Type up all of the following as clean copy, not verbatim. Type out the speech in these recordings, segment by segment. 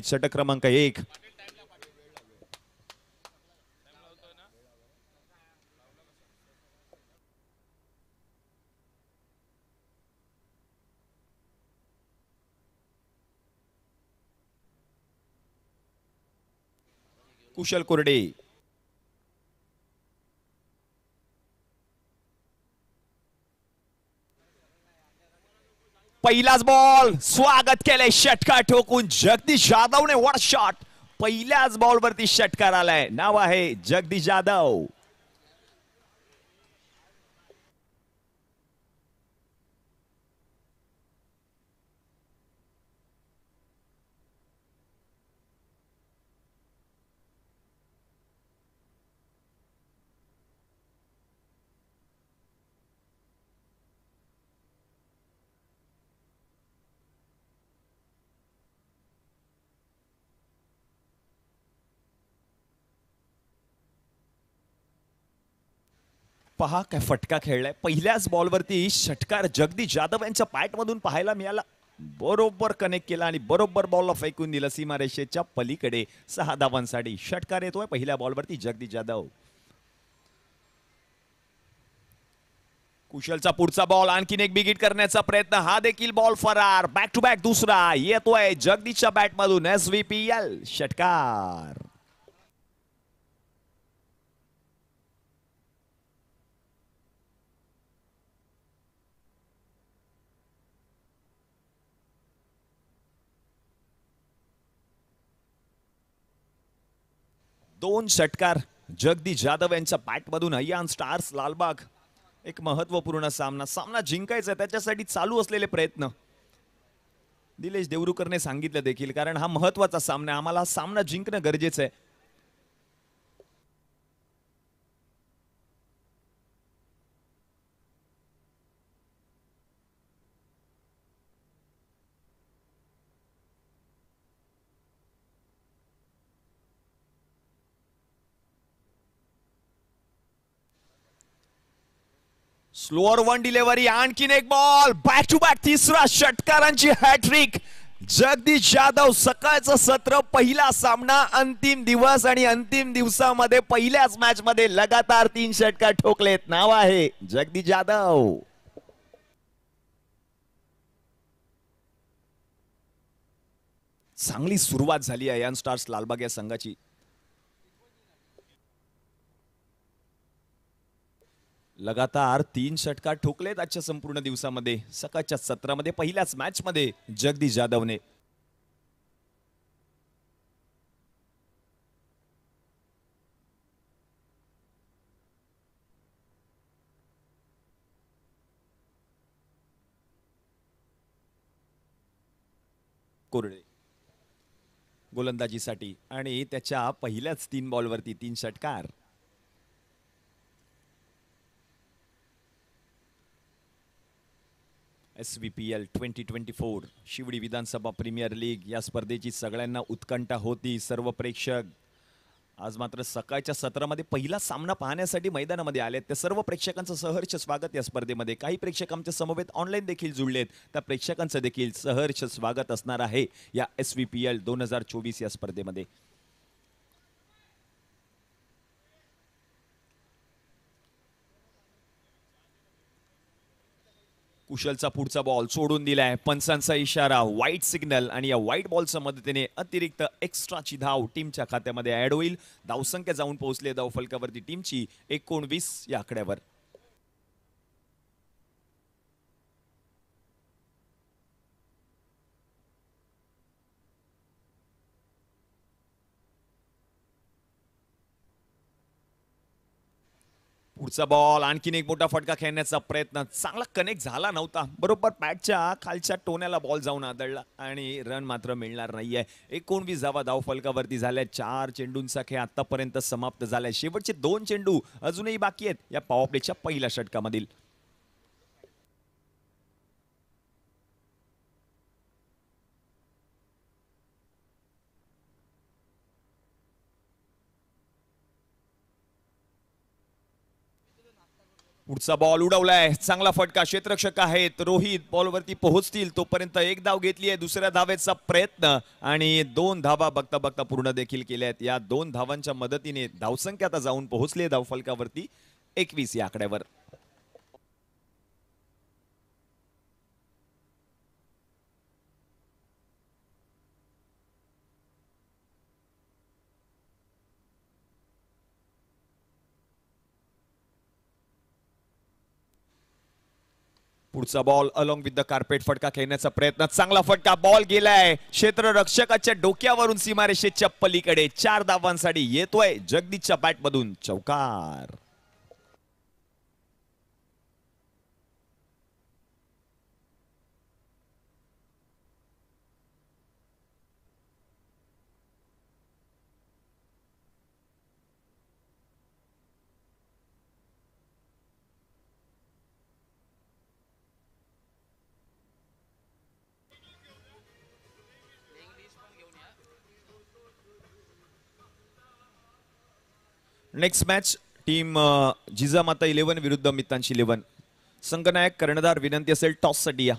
षटक क्रमांक 1. कुशल कोरडे. पहिलाच बॉल स्वागत केलंय षटकार ठोकून जगदीश जाधवने. What shot. पहिल्याच बॉल वरती षटकार आलाय. नाव आहे जगदीश जाधव. पहा काय फटका खेळलाय. पहिल्याच बॉलवरती षटकार जगदीश जाधव यांच्या बॅटमधून पाहायला मिळाला. बरोबर कनेक्ट केला आणि बरोबर बॉलला फेकून दिलं सीमारेषेच्या पलीकडे. 6 धावांसाठी षटकार येतोय पहिल्या बॉलवरती जगदीश जाधव. कुशलचा पुढचा बॉल आणखीन एक बिग हिट करण्याचा प्रयत्न. हा देखील बॉल फरार. बॅक टू बॅक दुसरा येतोय जगदीशच्या बॅटमधून. SVPL षटकार. दोन षटकार जगदीश जाधव यांच्या बॅटमधून. अय्यान स्टार्स लालबाग. एक महत्वपूर्ण सामना जिंकायचा त्याच्यासाठी चालू असलेले प्रयत्न. निलेश देवरुकरने सांगितलं देखील, कारण हा महत्वाचा सामना. आम्हाला हा सामना जिंकणं गरजेचं आहे. Slower one delivery. आणखीन एक बॉल. बॅक टू बॅक तिसरा षटकारांची हॅट्रिक. जगदीश जाधव. सकाळचं सत्र, पहिला सामना, अंतिम दिवस आणि अंतिम दिवसामध्ये पहिल्याच मॅच मध्ये लगातार 3 षटकार ठोकलेत. नाव आहे जगदीश जाधव. चांगली सुरुवात झाली आहे अय्यान स्टार्स लालबाग या संघाची. लगातार 3 षटकार ठोकलेत आजच्या संपूर्ण दिवसामध्ये. सकाळच्या सत्रामध्ये पहिल्याच मॅच मध्ये जगदीश जाधवने. कोरडे गोलंदाजीसाठी आणि त्याच्या पहिल्याच 3 बॉलवरती 3 षटकार. SVPL 2024 शिवडी विधानसभा प्रीमियर लीग या स्पर्धेची सगळ्यांना उत्कंठा होती. सर्व प्रेक्षक आज मात्र सकाळच्या सत्रामध्ये पहिला सामना पाहण्यासाठी मैदानामध्ये आलेत. त्या सर्व प्रेक्षकांचं सहर्ष स्वागत या स्पर्धेमध्ये. काही प्रेक्षक आमच्या समवेत ऑनलाईन देखील जुळलेत. त्या प्रेक्षकांचं देखील सहर्ष स्वागत असणार आहे या SVPL 2024 या स्पर्धेमध्ये. कुशलचा पुढचा बॉल सोडून दिलाय. पंचांचा इशारा, व्हाईट सिग्नल आणि या व्हाईट बॉलच्या मदतीने अतिरिक्त एक्स्ट्राची धाव टीमच्या खात्यामध्ये ऍड होईल. धावसंख्या जाऊन पोहोचले धावफलकावरती टीमची 19 या आकड्यावर. पुढचा बॉल. आणखीन एक मोठा फटका खेळण्याचा प्रयत्न. चांगला कनेक्ट झाला नव्हता. बरोबर पॅडच्या खालच्या टोन्याला बॉल जाऊन आदळला आणि रन मात्र मिळणार नाहीये. 19 धावा धावफलकावरती झाल्या. 4 चेंडूंचा खेळ आतापर्यंत समाप्त झालाय. शेवटचे 2 चेंडू अजूनही बाकी आहेत या पॉवर प्लेच्या पहिल्या षटकामधील. पुढचा बॉल उडवलाय, चांगला फटका, क्षेत्ररक्षक आहेत रोहित बॉलवरती पोहोचतील तोपर्यंत एक धाव घेतली आहे, दुसऱ्या धावेचा प्रयत्न आणि 2 धावा बघता बघता पूर्ण देखील केल्या आहेत. या 2 धावांच्या मदतीने धावसंख्या आता जाऊन पोहोचली धावफलकावरती 21 या आकड्यावर. पुढचा ball along with the carpet फटका खेळण्याचा प्रयत्न, चांगला फटका, बॉल गेलाय क्षेत्ररक्षकाच्या डोक्यावरून सीमारेषेच्या पलीकडे. 4 धावांसाठी येतोय जगदीशच्या बॅट मधून चौकार. नेक्स्ट मॅच टीम जिजामाता 11 विरुद्ध मितांश 11. संघनायक कर्णधार विनंती असेल टॉस साठी या.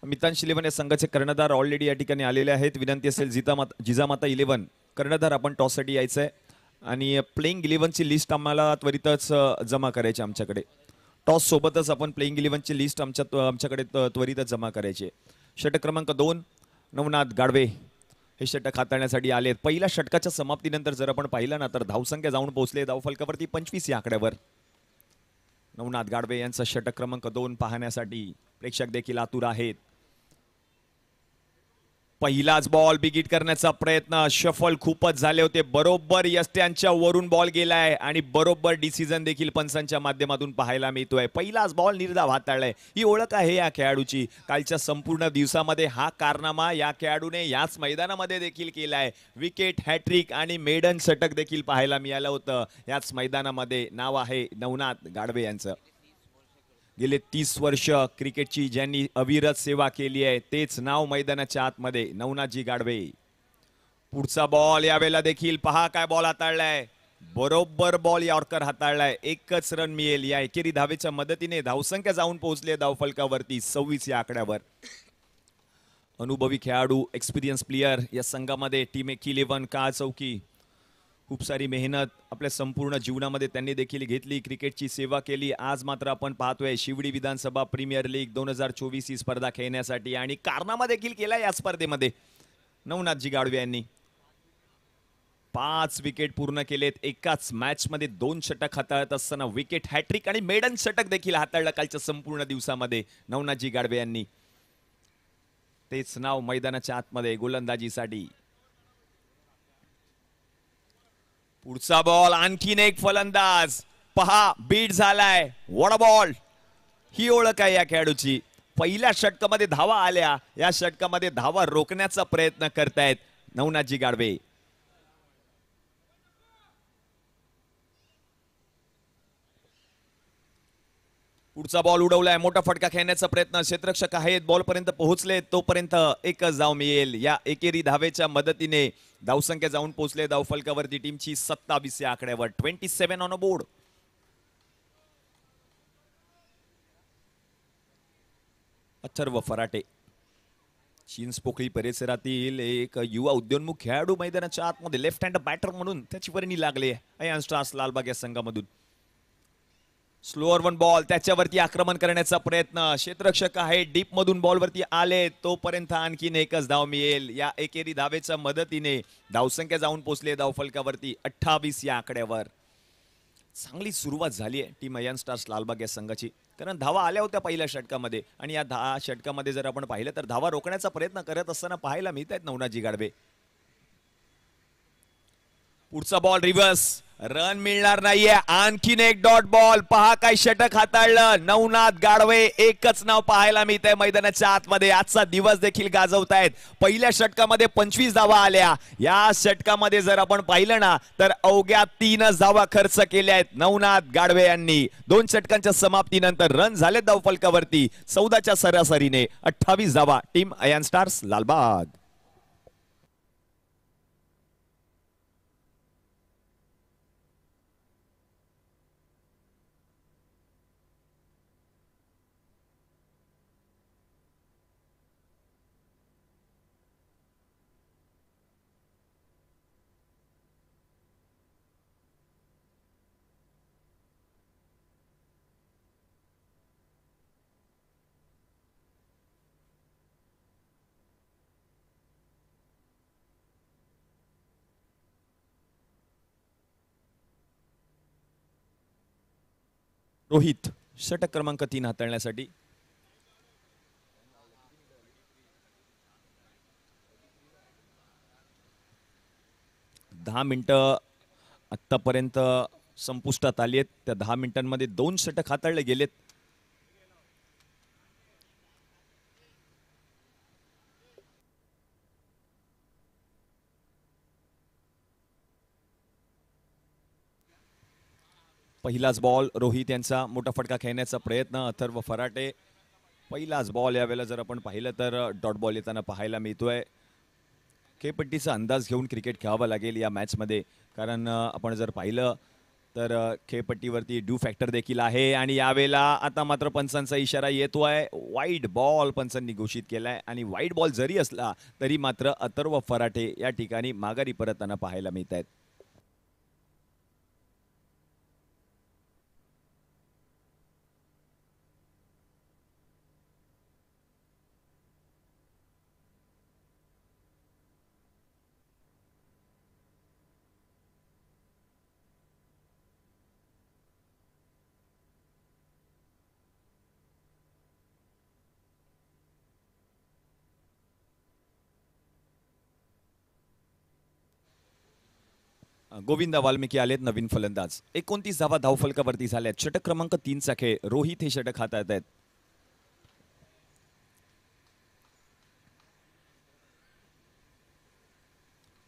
मितांश 11 या संघाचे कर्णधार ऑलरेडी या ठिकाणी आलेले आहेत. विनंती असेल जिजामाता 11 कर्णधार आपण टॉस साठी यायचं आहे आणि प्लेइंग 11 ची लिस्ट आम्हाला त्वरितच जमा करायची आमच्याकडे. टॉस सोबतच आपण प्लेइंग 11 ची लिस्ट आमच्याकडे त्वरितच जमा करायची. षटक क्रमांक 2 नवनाथ गाडवे हे षटक हाताळण्यासाठी आले. पहिल्या षटकाच्या समाप्तीनंतर जर आपण पाहिलं ना तर धावसंख्या जाऊन पोहोचले धावफलकावरती 25 या आकड्यावर. नवनाथ गाडवे यांचा षटक क्रमांक 2 पाहण्यासाठी प्रेक्षक देखील आतुर आहेत. पहिलाच बॉल बिगिट करण्याचा प्रयत्न, शफल खूपच झाले होते, बरोबर यष्ट्यांच्या वरून बॉल गेलाय आणि बरोबर डिसिजन देखील पंचांच्या माध्यमातून पाहायला मिळतोय. पहिलाच बॉल निर्धाव हाताळलाय. ही ओळख आहे या खेळाडूची. कालच्या संपूर्ण दिवसामध्ये हा कारनामा या खेळाडूने याच मैदानामध्ये देखील केलाय. विकेट, हॅट्रिक आणि मेडन षटक देखील पाहायला मिळालं होतं याच मैदानामध्ये. नाव आहे नवनाथ गाडवे यांचं. गेले 30 वर्ष क्रिकेटची ज्यांनी अविरत सेवा केली आहे तेच नाव मैदानाच्या आतमध्ये नवनाथजी गाडवे. पुढचा बॉल यावेळेला देखील पहा काय बॉल हाताळलाय, बरोबर बॉल यॉर्कर हाताळलाय. 1च रन मिळेल या एकेरी धावेच्या मदतीने धावसंख्या जाऊन पोहोचली धावफलकावरती 26 या आकड्यावर. अनुभवी खेळाडू, एक्सपिरियन्स प्लेयर या संघामध्ये टीम 11 का चौकी. खूप सारी मेहनत आपल्या संपूर्ण जीवनामध्ये त्यांनी देखील घेतली, क्रिकेटची सेवा केली. आज मात्र आपण पाहतोय शिवडी विधानसभा प्रीमियर लीग 2024 ही स्पर्धा खेळण्यासाठी आणि कारनामा देखील केला या स्पर्धेमध्ये नवनाथजी गाडवे यांनी. 5 विकेट पूर्ण केलेत एकाच मॅच मध्ये. 2 षटक हाताळत असताना विकेट, हॅट्रिक आणि मेडन षटक देखील हाताळलं कालच्या संपूर्ण दिवसामध्ये नवनाथजी गाडवे यांनी. तेच नाव मैदानाच्या आतमध्ये गोलंदाजीसाठी. पुढचा बॉल, आणखीन एक फलंदाज पहा, बीट झालाय. What a ball. ही ओळख आहे या खेळाडूची. पहिल्या षटकामध्ये धावा आल्या, या षटकामध्ये धावा रोखण्याचा प्रयत्न करतायत नवनाथजी गाडवे. पुढचा बॉल उडवलाय, मोठा फटका खेळण्याचा प्रयत्न, क्षेत्ररक्षक आहेत बॉल पर्यंत पोहोचले तोपर्यंत एकच धाव मिळेल. या एकेरी धावेच्या मदतीने धावसंख्या जाऊन पोहोचले धावफलकावरती टीमची 27 या आकड्यावर. 27 on a board. Atharva Farate Chinchpokli परिसरातील एक युवा उद्योन्मुख खेळाडू मैदानाच्या आतमध्ये लेफ्ट हँड बॅटर म्हणून त्याची वर्णी लागली आहे अयान स्टार्स लालबाग या संघामधून. स्लोअर वन बॉल, त्याच्यावरती आक्रमण करण्याचा प्रयत्न, क्षेत्ररक्षक आहे डीप मधून बॉल वरती आले तोपर्यंत आणखीन एकच धाव मिळेल. या एकेरी धावेच्या मदतीने धावसंख्या जाऊन पोहोचले धावफलकावरती 28 या आकड्यावर. चांगली सुरुवात झाली आहे टीम अयान स्टार्स लालबाग या संघाची, कारण धावा आल्या होत्या पहिल्या षटकामध्ये आणि या षटकामध्ये जर आपण पाहिलं तर धावा रोखण्याचा प्रयत्न करत असताना पाहायला मिळत आहेत नवनाथजी गाडवे. पुढचा बॉल रिव्हर्स, रन मिळणार नाहीये. आणखीन एक डॉट बॉल, पहा काय षटक हाताळलं नवनाथ गाडवे. एकच नाव पाहायला मिळतंय मैदानाच्या आतमध्ये. आजचा दिवस देखील गाजवतायत. पहिल्या षटकामध्ये 25 धावा आल्या, या षटकामध्ये जर आपण पाहिलं ना तर अवघ्या 3च धावा खर्च केल्या आहेत नवनाथ गाडवे यांनी. 2 षटकांच्या समाप्तीनंतर रन झाले धावफलकावरती 14च्या सरासरीने. 28 धावा टीम अयान स्टार्स लालबाग. रोहित षटक क्रमांक 3 हाताळण्यासाठी. दहा मिनिटं आतापर्यंत संपुष्टात आली आहेत. त्या 10 मिनिटांमध्ये 2 षटक हाताळले गेलेत. पहिलाच बॉल रोहित यांचा मोठा फटका खेळण्याचा प्रयत्न. अथर्व फराटे पहिलाच बॉल यावेळेला जर आपण पाहिलं तर डॉट बॉल येताना पाहायला मिळतोय. खेळपट्टीचा अंदाज घेऊन क्रिकेट खेळावं लागेल या मॅचमध्ये, कारण आपण जर पाहिलं तर खेळपट्टीवरती ड्यू फॅक्टर देखील आहे. आणि यावेळेला आता मात्र पंचांचा इशारा येतोय. वाईड बॉल पंचांनी घोषित केलाय आणि वाईड बॉल जरी असला तरी मात्र अथर्व फराटे या ठिकाणी माघारी परतताना पाहायला मिळत आहेत. गोविंदा वाल्मिकी आलेत नवीन फलंदाज. 29 धावा धावफलकावरती झाल्यात. षटक क्रमांक 3 चा खेळ. रोहित हे षटक हाताळत आहेत.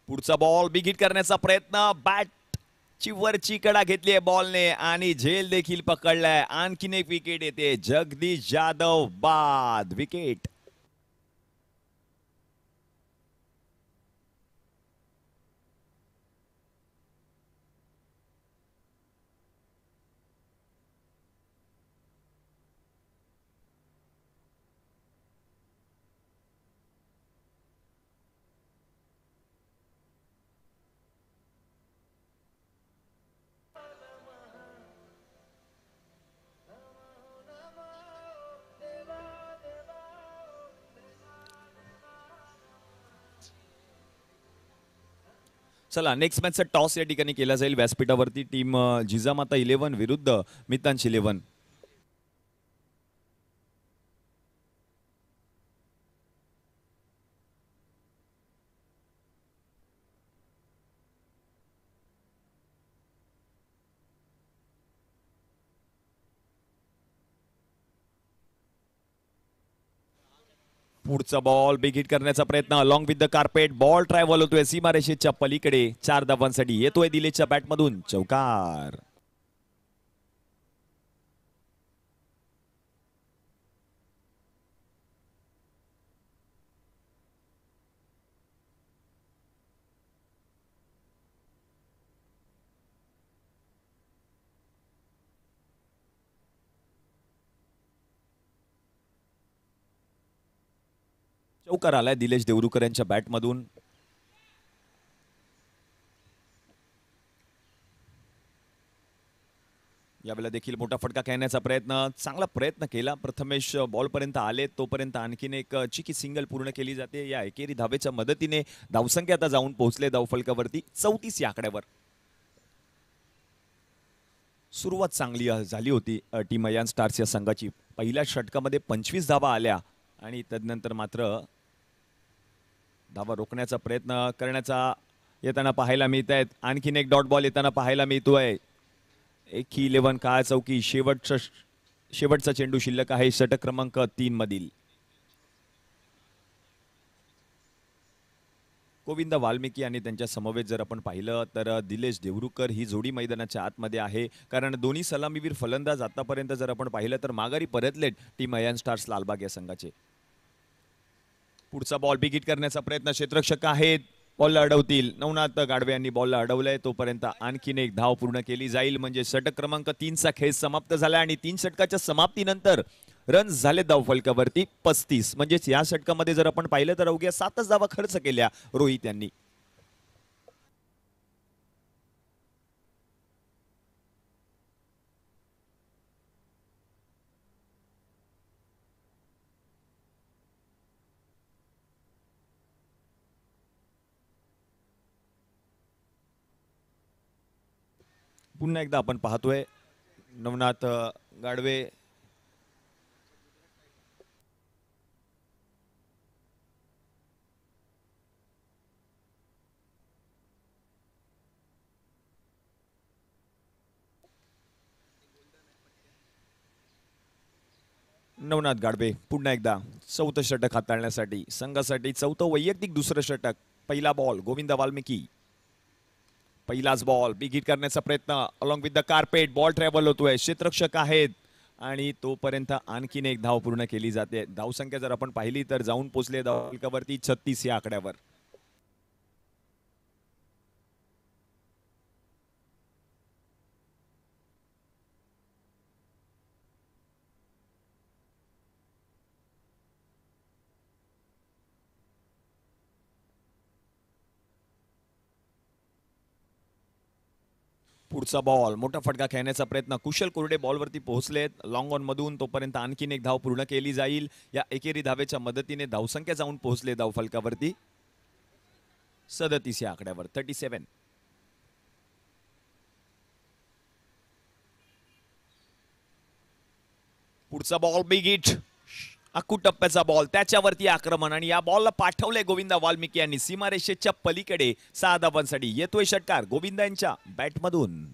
पुढचा बॉल बिग करण्याचा प्रयत्न. बॅट ची वरची कडा घेतली आहे बॉलने आणि झेल देखील पकडलाय. आणखीन एक विकेट येते. जगदीश जाधव बाद. विकेट. चला नेक्स्ट मॅचचा टॉस या ठिकाणी केला जाईल व्यासपीठावरती. टीम जिजामाता 11 विरुद्ध मितांश 11. पुढचा बॉल बिग हिट करण्याचा प्रयत्न. Along with the carpet. Ball travel होतोय सीमारेषेच्या पलीकडे. 4 धावांसाठी येतोय दिलेच्या बॅटमधून चौकार. चौकार आलाय दिलेश देवरुकर यांच्या बॅटमधून. यावेळेला देखील मोठा फटका खेळण्याचा प्रयत्न. चांगला प्रयत्न केला. प्रथमेश बॉल पर्यंत आले तोपर्यंत आणखीन एक चिकी सिंगल पूर्ण केली जाते. या एकेरी धावेच्या मदतीने धावसंख्या आता जाऊन पोहोचले धावफलकावरती 34 या आकड्यावर. सुरुवात चांगली झाली होती टीम अयान स्टार्स या संघाची. पहिल्या षटकामध्ये 25 धावा आल्या आणि तदनंतर मात्र धावा रोखण्याचा प्रयत्न करण्याचा येताना पाहायला मिळत आहेत. आणखीन एक डॉट बॉल येताना पाहायला मिळतोय. एक 11 काळ चौकी. शेवटचा चेंडू शिल्लक आहे षटक क्रमांक 3 मधील. गोविंदा वाल्मिकी आणि त्यांच्या समवेत जर आपण पाहिलं तर दिलेश देवरुकर ही जोडी मैदानाच्या आतमध्ये आहे, कारण दोन्ही सलामीवीर फलंदाज आतापर्यंत जर आपण पाहिलं तर माघारी परतलेत टीम अयान स्टार्स लालबाग या संघाचे. पुढचा बॉल बिग हिट करण्याचा प्रयत्न. क्षेत्ररक्षक आहेत, बॉलला अडवतील. नवनाथ गाडवे यांनी बॉलला अडवलंय. तोपर्यंत आणखीन एक धाव पूर्ण केली जाईल म्हणजे षटक क्रमांक 3 चा खेळ समाप्त झाला. आणि 3 षटकाच्या समाप्तीनंतर रन्स झाले धावफलकावरती 35. म्हणजेच या षटकामध्ये जर आपण पाहिलं तर अवघ्या 7च धावा खर्च केल्या रोहित यांनी. पुन्हा एकदा आपण पाहतोय नवनाथ गाडवे नवनाथ गाडवे पुन्हा एकदा चौथं षटक हाताळण्यासाठी संघासाठी चौथं वैयक्तिक दुसरं षटक. पहिला बॉल गोविंद वाल्मिकी. पहिलाच बॉल बिग हिट करण्याचा प्रयत्न along with the carpet. Ball travel होतोय, क्षेत्ररक्षक आहेत आणि तोपर्यंत आणखीन एक धाव पूर्ण केली जाते. धावसंख्या जर आपण पाहिली तर जाऊन पोहोचले धावफलकावरती 36 या आकड्यावर. पुढचा बॉल मोठा फटका खेळण्याचा प्रयत्न. कुशल कोरडे बॉलवरती पोहोचलेत लॉंग ऑन मधून. तोपर्यंत आणखीन एक धाव पूर्ण केली जाईल. या एकेरी धावेच्या मदतीने धावसंख्या जाऊन पोहोचले धावफलकावरती 37 या आकड्यावर 37. पुढचा बॉल बिग हिट. अकू टप्प्याचा बॉल, त्याच्यावरती आक्रमण आणि या बॉलला पाठवले गोविंदा वाल्मिकी यांनी सीमारेषेच्या पलीकडे 6 धावांसाठी. येतोय षटकार गोविंदा यांच्या बॅटमधून.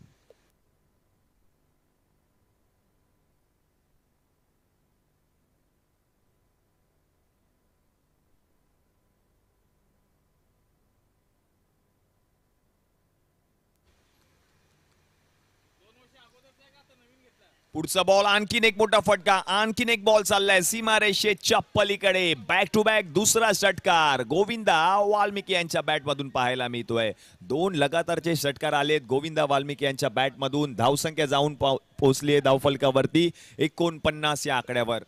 पुढचा बॉल आणखीन एक मोठा फटका. आणखीन एक बॉल चाललाय सीमारेषेच्या पलीकडे. बॅक टू बॅक दुसरा षटकार गोविंदा वाल्मिकी यांच्या बॅटमधून पाहायला मिळतोय. 2 लगातारचे षटकार आलेत गोविंदा वाल्मिकी यांच्या बॅटमधून. धावसंख्या जाऊन पोहोचली धावफलकावरती 49 या आकड्यावर.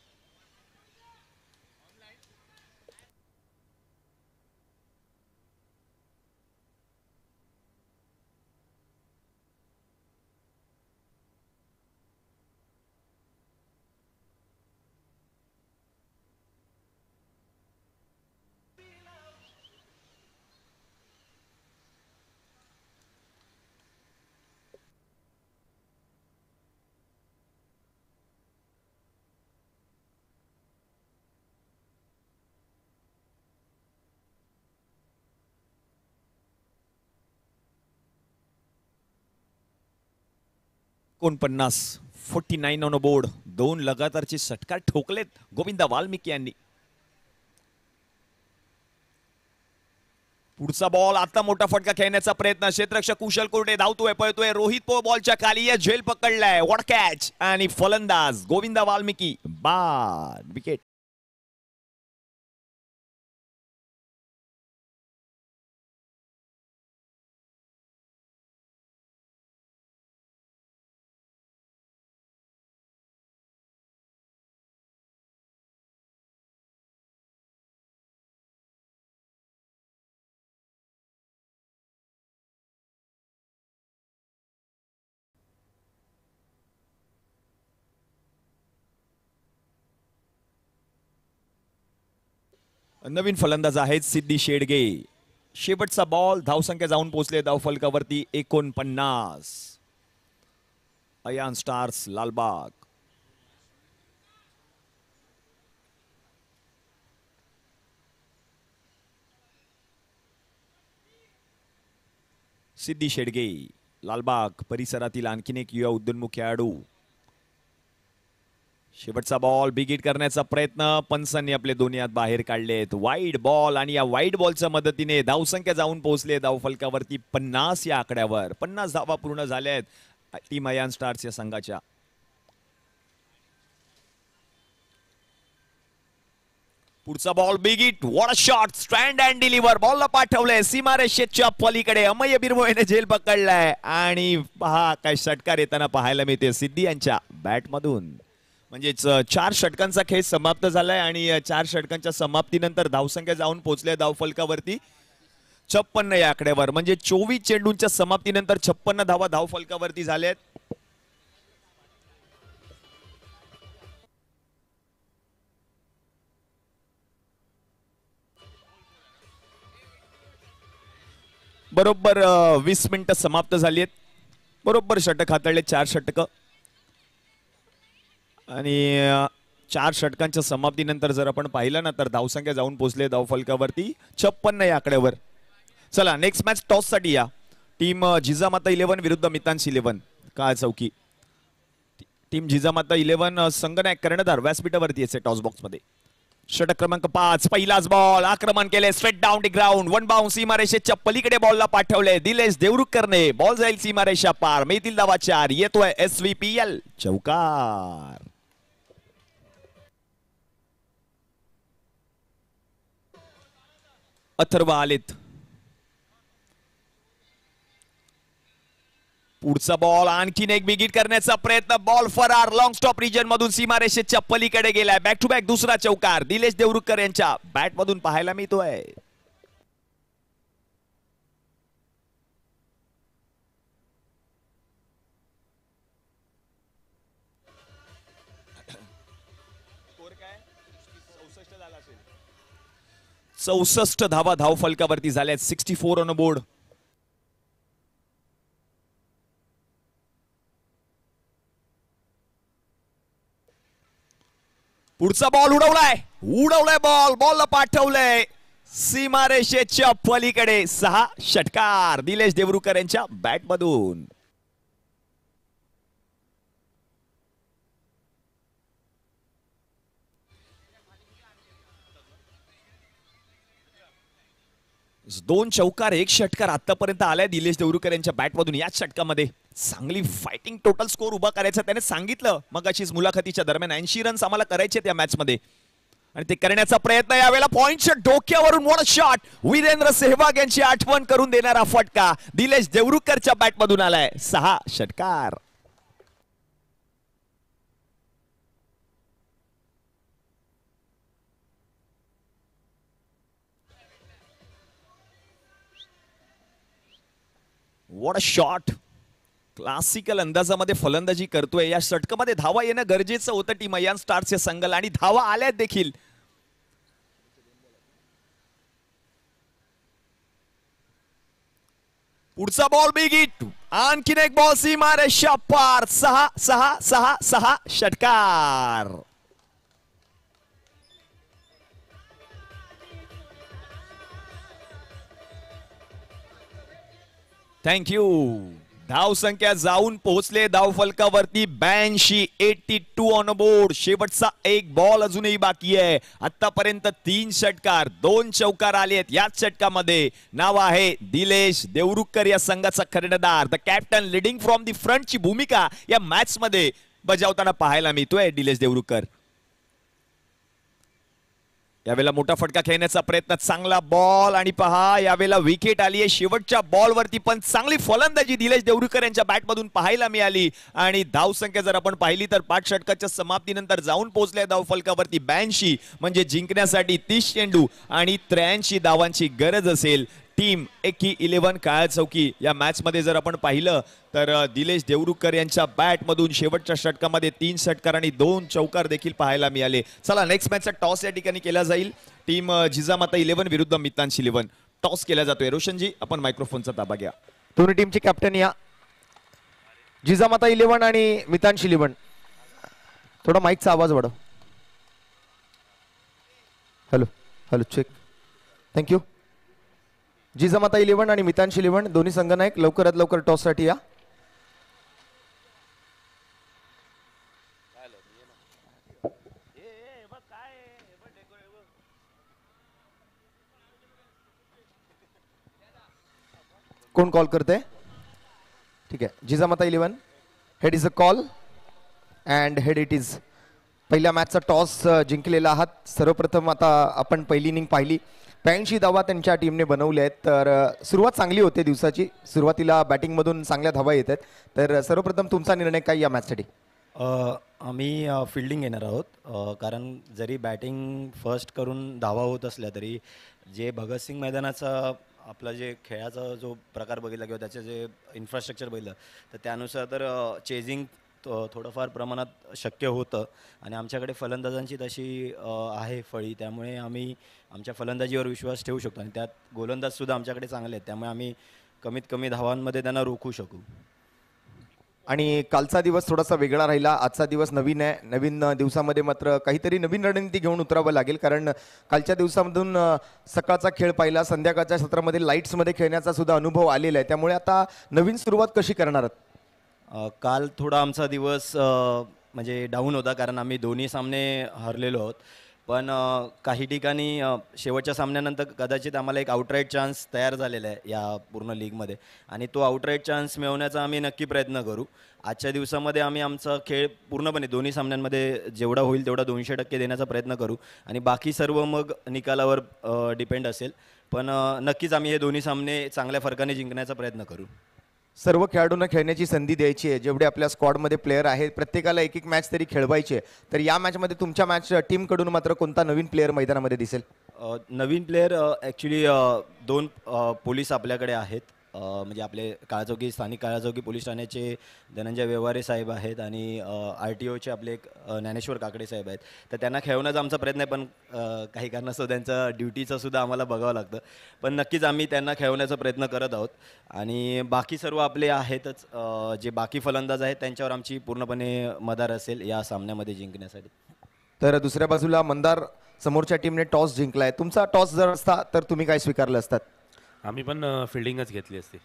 एकोणपन्नास 49 ऑन बोर्ड. 2 लगातारचे षटकार ठोकलेत गोविंदा वाल्मिकी यांनी. पुढचा बॉल आता मोठा फटका खेळण्याचा प्रयत्न. क्षेत्ररक्षक कुशल कोरडे धावतोय, पळतोय. रोहित पो बॉलच्या खाली या झेल पकडलाय. वॉट कॅच आणि फलंदाज गोविंदा वाल्मिकी बाद. विकेट. नवीन फलंदाज आहेत सिद्धी शेडगे. शेवटचा बॉल. धावसंख्या जाऊन पोहोचले धावफलकावरती 49. अयान स्टार्स लालबाग. सिद्धी शेडगे लालबाग परिसरातील आणखीन एक युवा उद्योन्मुख खेळाडू. शेवटचा बॉल बिग हिट करण्याचा प्रयत्न. पंचांनी आपले दोन्ही हात बाहेर काढलेत. वाईड बॉल आणि या वाईड बॉलच्या मदतीने धावसंख्या जाऊन पोहोचले धावफलकावरती 50 या आकड्यावर. 50 धावा पूर्ण झाल्या आहेत टीम अयान स्टार्स या संघाच्या. पुढचा ball big hit. What a shot. Stand and deliver. बॉलला पाठवलंय सीमारेषेच्या पलीकडे. अमय बिरमोहेने झेल पकडलाय आणि पहा काय षटकार येताना पाहायला मिळते सिद्धी यांच्या बॅटमधून. म्हणजेच 4 षटकांचा खेळ समाप्त झालाय आणि 4 षटकांच्या समाप्तीनंतर धावसंख्या जाऊन पोहोचल्या धावफलकावरती 56 या आकड्यावर. म्हणजे 24 चेंडूंच्या समाप्तीनंतर 56 धावा धावफलकावरती झाल्यात. बरोबर 20 मिनिटं समाप्त झाली आहेत. बरोबर षटक हाताळले 4 षटक. आणि 4 षटकांच्या समाप्तीनंतर जर आपण पाहिलं ना तर धावसंख्या जाऊन पोहोचले धावफलकावरती 56 या आकड्यावर. चला नेक्स्ट मॅच टॉस साठी या. टीम जिजामाता 11 विरुद्ध मितांश 11 काळ चौकी. टीम जिजामाता 11 संगनायक कर्णधार व्यासपीठावरती असे टॉस बॉक्स मध्ये. षटक क्रमांक 5 पहिलाच बॉल आक्रमण केले straight down the ground. One bounce सीमारेषेच्या पलीकडे बॉलला पाठवले दिलेश देवरुखकरने. बॉल जाईल सीमारेषा पार. मिळतील धावा 4. येतोय SVPL चौकार. अथर्व आलेत. पुढचा बॉल आणखीन एक बिग हिट करण्याचा प्रयत्न. बॉल फरार लॉंग स्टॉप रिजन मधून सीमारेषेच्या पलीकडे गेलाय. बॅक टू बॅक दुसरा चौकार दिलेश देवरुखकर यांच्या बॅट मधून पाहायला मिळतोय. चौसष्ट धावा धाव फलकावरती झाल्यात. 64 ऑन बोर्ड. पुढचा बॉल उडवलाय बॉलला पाठवलंय सीमारेषेच्या पलीकडे. 6 षटकार दिलेश देवरुखकर यांच्या बॅट मधून. दोन चौकार 1 षटकार आतापर्यंत आलाय दिलेश देवरुखकर यांच्या बॅट मधून. याच षटकामध्ये चांगली फायटिंग टोटल स्कोर उभा करायचा त्याने सांगितलं मग अशीच मुलाखतीच्या दरम्यान. 80 रन्स आम्हाला करायचे त्या मॅच मध्ये आणि ते करण्याचा प्रयत्न. यावेळेला पॉइंटच्या डोक्यावरून मोठा शॉट. वीरेंद्र सेहवाग यांची आठवण करून देणारा फटका दिलेश देवरुखकरच्या बॅट मधून आलाय. 6 षटकार. What a shot. क्लासिकल अंदाजामध्ये फलंदाजी करतोय. या षटकामध्ये धावा येणं गरजेचं होतं टीम अयान स्टार्सच्या संघाला आणि धावा आल्यात देखील. पुढचा बॉल बिग हिट. आणखीन एक बॉल सीमारेषा पार. 6 षटकार. थँक्यू. धाव संख्या जाऊन पोहोचले धाव फलकावरती 82. 82 ऑन बोर्ड. शेवटचा एक बॉल अजूनही बाकी आहे. आतापर्यंत 3 षटकार 2 चौकार आलेत. याच षटकामध्ये नाव आहे दिलेश देवरुखकर या संघाचा कर्णधार. The captain leading from the फ्रंटची भूमिका या मॅच मध्ये बजावताना पाहायला मिळतोय दिलेश देवरुखकर. यावेळेला मोठा फटका खेळण्याचा प्रयत्न. चांगला बॉल आणि पहा यावेळेला विकेट आली आहे. शेवटच्या बॉलवरती पण चांगली फलंदाजी दिलेश देवरुखकर यांच्या बॅट मधून पाहायला मिळाली. आणि धाव संख्या जर आपण पाहिली तर 5 षटकाच्या समाप्तीनंतर जाऊन पोहोचले धाव फलकावरती 82. म्हणजे जिंकण्यासाठी 30 चेंडू आणि 83 धावांची गरज असेल. टीम एकी 11 काळ चौकी या मॅच मध्ये जर आपण पाहिलं तर दिलेश देवरुखकर यांच्या बॅट मधून शेवटच्या षटकामध्ये 3 षटकार आणि 2 चौकार देखील पाहायला मिळाले. चला नेक्स्ट मॅचचा टॉस या ठिकाणी केला जाईल. टीम जिजामाता 11 विरुद्ध मितांश 11. टॉस केला जातोय. रोशनजी आपण मायक्रोफोनचा ताबा घ्या. दोन्ही टीमचे कॅप्टन या. जिजामाता 11 आणि मितांश 11. थोडा माईकचा आवाज वाढव. Hello hello check. Thank you. Jijamata 11 आणि मितांश 11 दोन्ही संघनायक लवकरात लवकर टॉस साठी या. कोण कॉल करते? ठीक आहे. Jijamata 11 head is a call and head it is. पहिल्या मॅचचा टॉस जिंकलेला आहात. सर्वप्रथम आता आपण पहिली इनिंग पाहिली. 82 धावा त्यांच्या टीमने बनवल्या आहेत. तर सुरुवात चांगली होते दिवसाची. सुरुवातीला बॅटिंगमधून चांगल्या धावा येत आहेत. तर सर्वप्रथम तुमचा निर्णय काय या मॅचसाठी? आम्ही फिल्डिंग घेणार आहोत. कारण जरी बॅटिंग फर्स्ट करून धावा होत असल्या तरी जे भगतसिंग मैदानाचा आपला जे खेळाचा जो प्रकार बघितला किंवा त्याचे जे इन्फ्रास्ट्रक्चर बघितलं तर त्यानुसार तर चेजिंग थोडंफार प्रमाणात शक्य होतं आणि आमच्याकडे फलंदाजांची तशी आहे फळी. त्यामुळे आम्ही आमच्या फलंदाजीवर विश्वास ठेवू शकतो आणि त्यात गोलंदाजसुद्धा आमच्याकडे चांगले आहेत. त्यामुळे आम्ही कमीत कमी धावांमध्ये त्यांना रोखू शकू. आणि कालचा दिवस थोडासा वेगळा राहिला, आजचा दिवस नवीन आहे. नवीन दिवसामध्ये मात्र काहीतरी नवीन रणनीती घेऊन उतरावं लागेल, कारण कालच्या दिवसामधून सकाळचा खेळ पाहिला, संध्याकाळच्या सत्रामध्ये लाईट्समध्ये खेळण्याचा सुद्धा अनुभव आलेला आहे. त्यामुळे आता नवीन सुरुवात कशी करणार आहात? काल थोडा आमचा दिवस म्हणजे डाऊन होता, कारण आम्ही दोन्ही सामने हरलेलो आहोत. पण काही ठिकाणी शेवटच्या सामन्यानंतर कदाचित आम्हाला एक आउटराईट चान्स तयार झालेला आहे या पूर्ण लीगमध्ये, आणि तो आउटराईट चान्स मिळवण्याचा आम्ही नक्की प्रयत्न करू. आजच्या दिवसामध्ये आम्ही आमचा खेळ पूर्णपणे दोन्ही सामन्यांमध्ये जेवढा होईल तेवढा 200% देण्याचा प्रयत्न करू, आणि बाकी सर्व मग निकालावर डिपेंड असेल. पण नक्कीच आम्ही हे दोन्ही सामने चांगल्या फरकाने जिंकण्याचा प्रयत्न करू. सर्व खेळाडूंना खेळण्याची संधी द्यायची आहे. जेवढे आपल्या स्क्वॉडमध्ये प्लेयर आहेत प्रत्येकाला एक एक मॅच तरी खेळवायची आहे. तर या मॅचमध्ये तुमच्या मॅच टीमकडून मात्र कोणता नवीन प्लेयर मैदानामध्ये दिसेल? नवीन प्लेयर ॲक्च्युली 2 पोलीस आपल्याकडे आहेत. म्हणजे आपले काळाचौकी, स्थानिक काळाचौकी पोलीस ठाण्याचे धनंजय व्यवहारे साहेब आहेत, आणि RTOचे आपले एक ज्ञानेश्वर काकडे साहेब आहेत. तर त्यांना खेळवण्याचा आमचा प्रयत्न आहे, पण काही कारणास्तव त्यांचं ड्युटीचं सुद्धा आम्हाला बघावं लागतं. पण नक्कीच आम्ही त्यांना खेळवण्याचा प्रयत्न करत आहोत. आणि बाकी सर्व आपले आहेतच, जे बाकी फलंदाज आहेत त्यांच्यावर आमची पूर्णपणे मदार असेल या सामन्यामध्ये जिंकण्यासाठी. तर दुसऱ्या बाजूला मंदार समोरच्या टीमने टॉस जिंकलाय. तुमचा टॉस जर असता तर तुम्ही काय स्वीकारलं असतात? आम्ही पण फिल्डिंगच घेतली असती.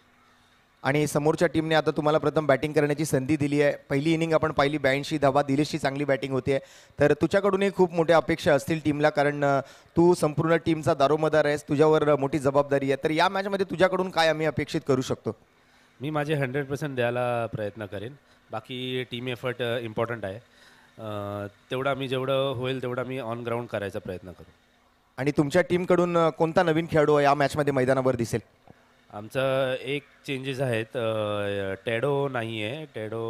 आणि समोरच्या टीमने आता तुम्हाला प्रथम बॅटिंग करण्याची संधी दिली आहे. पहिली इनिंग आपण पाहिली, 82 धावा, दिलेशची चांगली बॅटिंग होती आहे. तर तुझ्याकडूनही खूप मोठ्या अपेक्षा असतील टीमला, कारण तू संपूर्ण टीमचा दारोमदार आहेस, तुझ्यावर मोठी जबाबदारी आहे. तर या मॅचमध्ये तुझ्याकडून काय आम्ही अपेक्षित करू शकतो? मी माझे 100% द्यायला प्रयत्न करेन. बाकी टीम एफर्ट इम्पॉर्टंट आहे. तेवढा मी जेवढं होईल तेवढा मी ऑन ग्राउंड करायचा प्रयत्न करू. आणि तुमच्या टीमकडून कोणता नवीन खेळाडू या मॅचमध्ये मैदानावर दिसेल? आमचं एक चेंजेस आहेत. टेडो नाही आहे. टेडो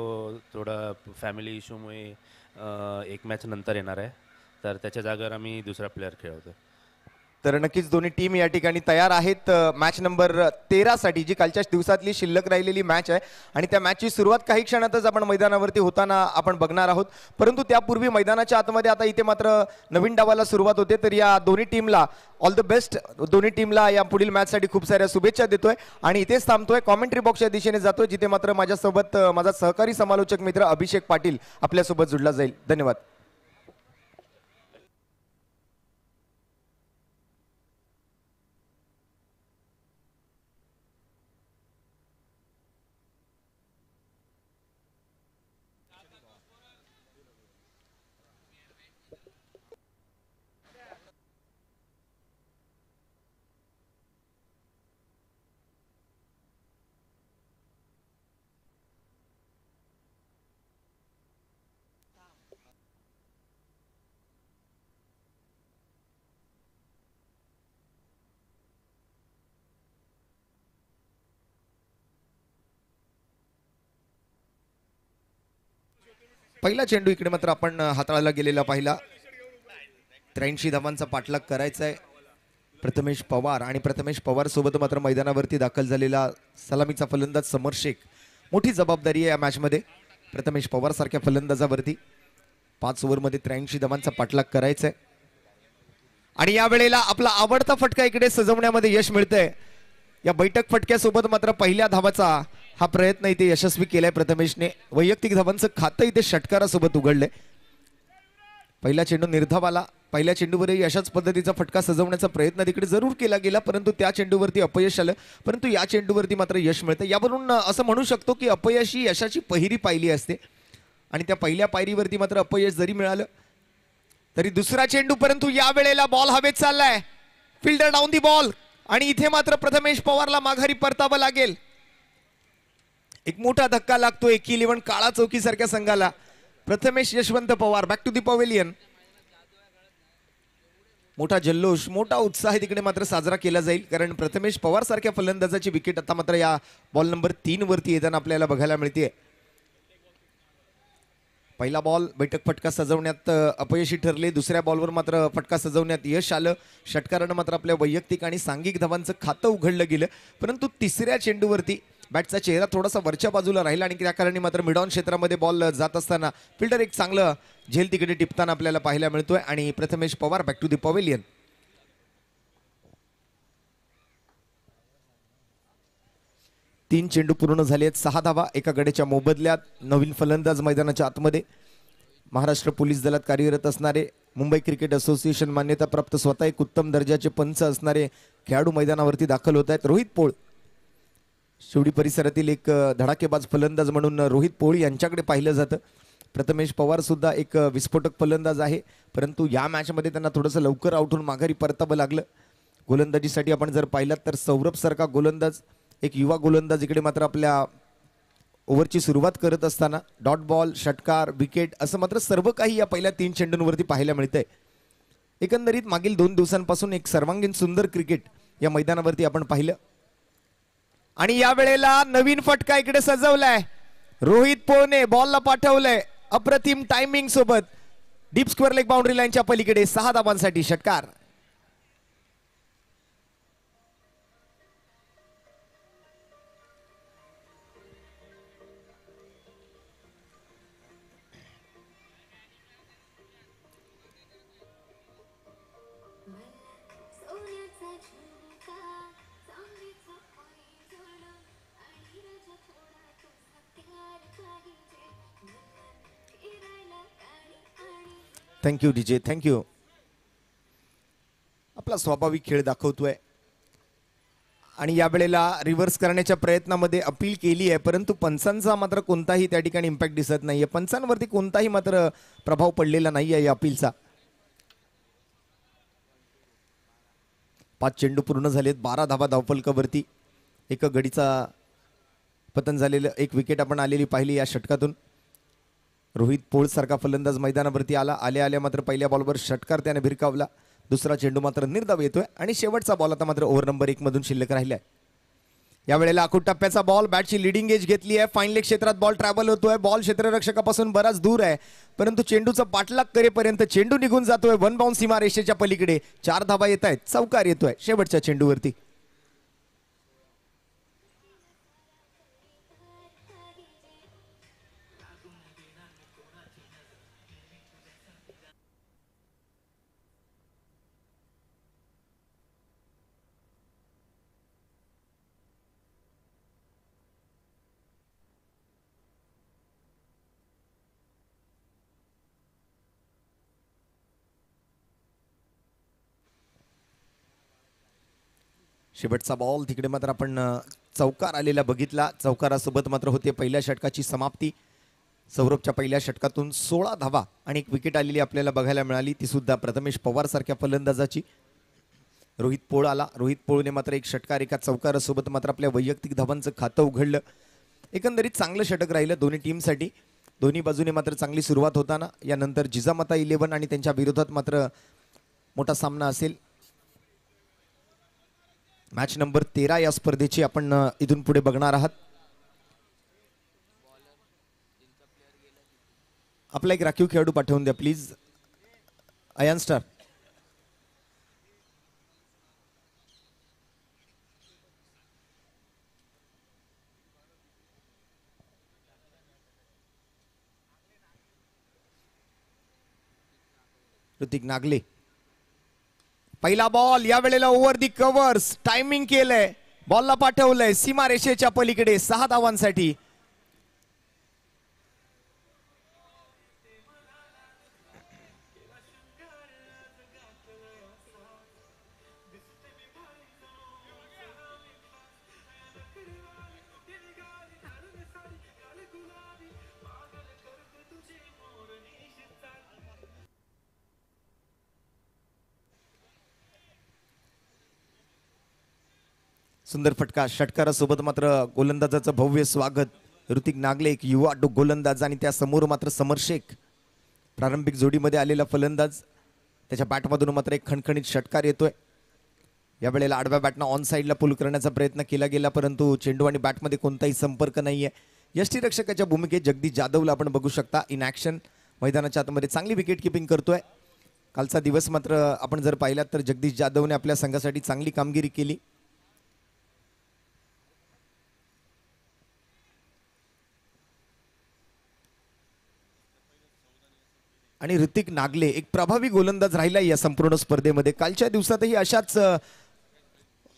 थोडा फॅमिली इश्यूमुळे एक मॅच नंतर येणार आहे, तर त्याच्या जागेवर आम्ही दुसरा प्लेअर खेळवतो. तर नक्कीच दोन्ही टीम या ठिकाणी तयार आहेत मॅच नंबर 13 साठी, जी कालच्या दिवसातली शिल्लक राहिलेली मॅच आहे. आणि त्या मॅचची सुरुवात काही क्षणातच आपण मैदानावरती होताना आपण बघणार आहोत. परंतु त्यापूर्वी मैदानाच्या आतमध्ये आता इथे मात्र नवीन डावाला सुरुवात होते. तर या दोन्ही टीमला ऑल द बेस्ट. दोन्ही टीमला या पुढील मॅचसाठी खूप साऱ्या शुभेच्छा देतोय आणि इथेच थांबतोय. कॉमेंट्री बॉक्सच्या दिशेने जातोय, जिथे मात्र माझ्यासोबत माझा सहकारी समालोचक मित्र अभिषेक पाटील आपल्यासोबत जुडला जाईल. धन्यवाद. पहिला चेंडू इकडे मात्र आपण हाताळायला गेलेला पाहिला. 83 धावांचा पाठलाग करायचा आहे प्रथमेश पवार, आणि प्रथमेश पवार सोबत मात्र मैदानावरती दाखल झालेला सलामीचा फलंदाज समर शेख. मोठी जबाबदारी आहे या मॅचमध्ये प्रथमेश पवार सारख्या फलंदाजावरती. 5 ओव्हरमध्ये 83 धावांचा पाठलाग करायचा आहे. आणि या वेळेला आपला आवडता फटका इकडे सजवण्यामध्ये यश मिळतंय. या बैठक फटक्यासोबत मात्र पहिल्या धावाचा हा प्रयत्न इथे यशस्वी केलाय प्रथमेशने. वैयक्तिक धावांचं खातं इथे षटकारासोबत उघडलंय. पहिला चेंडू निर्धावाला. पहिल्या चेंडूवरही अशाच पद्धतीचा फटका सजवण्याचा प्रयत्न तिकडे जरूर केला गेला, परंतु त्या चेंडूवरती अपयश आलं. परंतु या चेंडूवरती मात्र यश मिळतं. यावरून असं म्हणू शकतो की अपयश ही यशाची पहिली पायरी असते, आणि त्या पहिल्या पायरीवरती मात्र अपयश जरी मिळालं तरी दुसरा चेंडू, परंतु या वेळेला बॉल हवेत चाललाय. फिल्डर डाऊन दी बॉल, आणि इथे मात्र प्रथमेश पवारला माघारी परतावं लागेल. एक मोठा धक्का लागतोय की11 काळा चौकी सारख्या संघाला. Prathamesh Yashwant Pawar back to the pavilion. मोठा जल्लोष, मोठा उत्साह तिकडे मात्र साजरा केला जाईल, कारण प्रथमेश पवार सारख्या फलंदाजाची विकेट आता मात्र या बॉल नंबर 3 वरती येताना आपल्याला बघायला मिळते. पहिला बॉल बैठक फटका सजवण्यात अपयशी ठरले. दुसऱ्या बॉलवर मात्र फटका सजवण्यात यश आलं. षटकारानं मात्र आपल्या वैयक्तिक आणि सांघिक धावांचं खातं उघडलं गेलं. परंतु तिसऱ्या चेंडूवरती बॅटचा चेहरा थोडासा वरच्या बाजूला राहिला, आणि त्या कारणी मात्र मिडऑन क्षेत्रामध्ये बॉल जात असताना फिल्डर एक चांगलं झेल तिकडे टिपताना आपल्याला पाहायला मिळतोय. आणि Prathamesh Pawar back to the pavilion. 3 चेंडू पूर्ण झाले आहेत, 6 धावा एका गड्याच्या मोबदल्यात. नवीन फलंदाज मैदानाच्या आतमध्ये महाराष्ट्र पोलीस दलात कार्यरत असणारे, मुंबई क्रिकेट असोसिएशन मान्यताप्राप्त स्वतः एक उत्तम दर्जाचे पंच असणारे खेळाडू मैदानावरती दाखल होत आहेत. रोहित पोळ शिवडी परिसरातील एक धडाकेबाज फलंदाज म्हणून रोहित पोळ यांच्याकडे पाहिलं जातं. प्रथमेश पवार सुद्धा एक विस्फोटक फलंदाज आहे, परंतु या मॅचमध्ये त्यांना थोडंसं लवकर आउट होऊन माघारी परतावं लागलं. गोलंदाजीसाठी आपण जर पाहिलात तर सौरभ सारखा गोलंदाज, एक युवा गोलंदाज इकडे मात्र आपल्या ओव्हरची सुरुवात करत असताना डॉट बॉल, षटकार, विकेट असं मात्र सर्व काही या पहिल्या 3 चेंडूंवरती पाहायला मिळतंय. एकंदरीत मागील 2 दिवसांपासून एक सर्वांगीण सुंदर क्रिकेट या मैदानावरती आपण पाहिलं. आणि या वेळेला नवीन फटका इकडे सजवलाय. रोहित पोळने बॉलला पाठवलंय अप्रतिम टायमिंग सोबत डीप स्क्वेअर लेग बाउंड्री लाईनच्या पलीकडे 6 धावांसाठी षटकार. Thank you DJ, thank you. आपला स्वाभाविक खेळ दाखवतोय आणि या वेळेला रिव्हर्स करण्याच्या प्रयत्नामध्ये अपील केली आहे, परंतु पंचांचा मात्र कोणताही त्या ठिकाणी इम्पॅक्ट दिसत नाहीये. पंचांवरती कोणताही मात्र प्रभाव पडलेला नाहीये या अपीलचा. 5 चेंडू पूर्ण झालेत, 12 धावा धावफलकावरती. एक गडीचा पतन झालेलं, एक विकेट आपण आलेली पाहिली या षटकातून. रोहित पोळ सारखा फलंदाज मैदानावरती आल्या मात्र पहिल्या बॉलवर षटकार त्याने भिरकावला. दुसरा चेंडू मात्र निर्धाव येतोय आणि शेवटचा बॉल आता मात्र ओव्हर नंबर 1 मधून शिल्लक राहिलाय. या वेळेला आखूड टप्प्याचा बॉल, बॅटची लिडिंग एज घेतली आहे. फाईन लेग क्षेत्रात बॉल ट्रॅव्हल होतोय. बॉल क्षेत्ररक्षकापासून बराच दूर आहे, परंतु चेंडूचा पाठलाग करेपर्यंत चेंडू निघून जातोय वन बाउंड सीमा रेषेच्या पलीकडे. 4 धावा येत आहेत, चौकार येतोय शेवटच्या चेंडूवरती. शेवटचा बॉल तिकडे मात्र आपण चौकार आलेला बघितला. चौकारासोबत मात्र होते पहिल्या षटकाची समाप्ती. सौरभच्या पहिल्या षटकातून 16 धावा आणि एक विकेट आलेली आपल्याला बघायला मिळाली, ती सुद्धा प्रथमेश पवार सारख्या फलंदाजाची. रोहित पोळ आला. रोहित पोळने मात्र एक षटकार एका चौकारासोबत मात्र आपल्या वैयक्तिक धावांचं खातं उघडलं. एकंदरीत चांगलं षटक राहिलं दोन्ही टीमसाठी. दोन्ही बाजूने मात्र चांगली सुरुवात होताना यानंतर जिजामाता 11 आणि त्यांच्या विरोधात मात्र मोठा सामना असेल. मॅच नंबर 13 या स्पर्धेची आपण इथून पुढे बघणार आहात. आपला एक राखीव खेळाडू पाठवून द्या प्लीज. अयान स्टार. ऋतिक नागले. पहिला बॉल या वेळेला ओव्हर दी कव्हर्स टायमिंग केलंय, बॉलला पाठवलंय सीमा रेषेच्या पलीकडे 6 धावांसाठी. सुंदर फटका. षटकारासोबत मात्र गोलंदाजाचं भव्य स्वागत. ऋतिक नागले एक युवा गोलंदाज आणि त्या समोर मात्र समर शेख प्रारंभिक जोडीमध्ये आलेला फलंदाज. त्याच्या बॅटमधून मात्र एक खणखणीत षटकार येतोय. या वेळेला आडव्या बॅटनं ऑन साईडला पुल करण्याचा प्रयत्न केला गेला, परंतु चेंडू आणि बॅटमध्ये कोणताही संपर्क नाहीये. यष्टीरक्षकाच्या भूमिकेत जगदीश जाधवला आपण बघू शकता इन ॲक्शन. मैदानाच्या आतमध्ये चांगली विकेट किपिंग करतोय. कालचा दिवस मात्र आपण जर पाहिलात तर जगदीश जाधवने आपल्या संघासाठी चांगली कामगिरी केली. आणि ऋतिक नागले एक प्रभावी गोलंदाज राहिला या संपूर्ण स्पर्धेमध्ये. कालच्या दिवसातही अशाच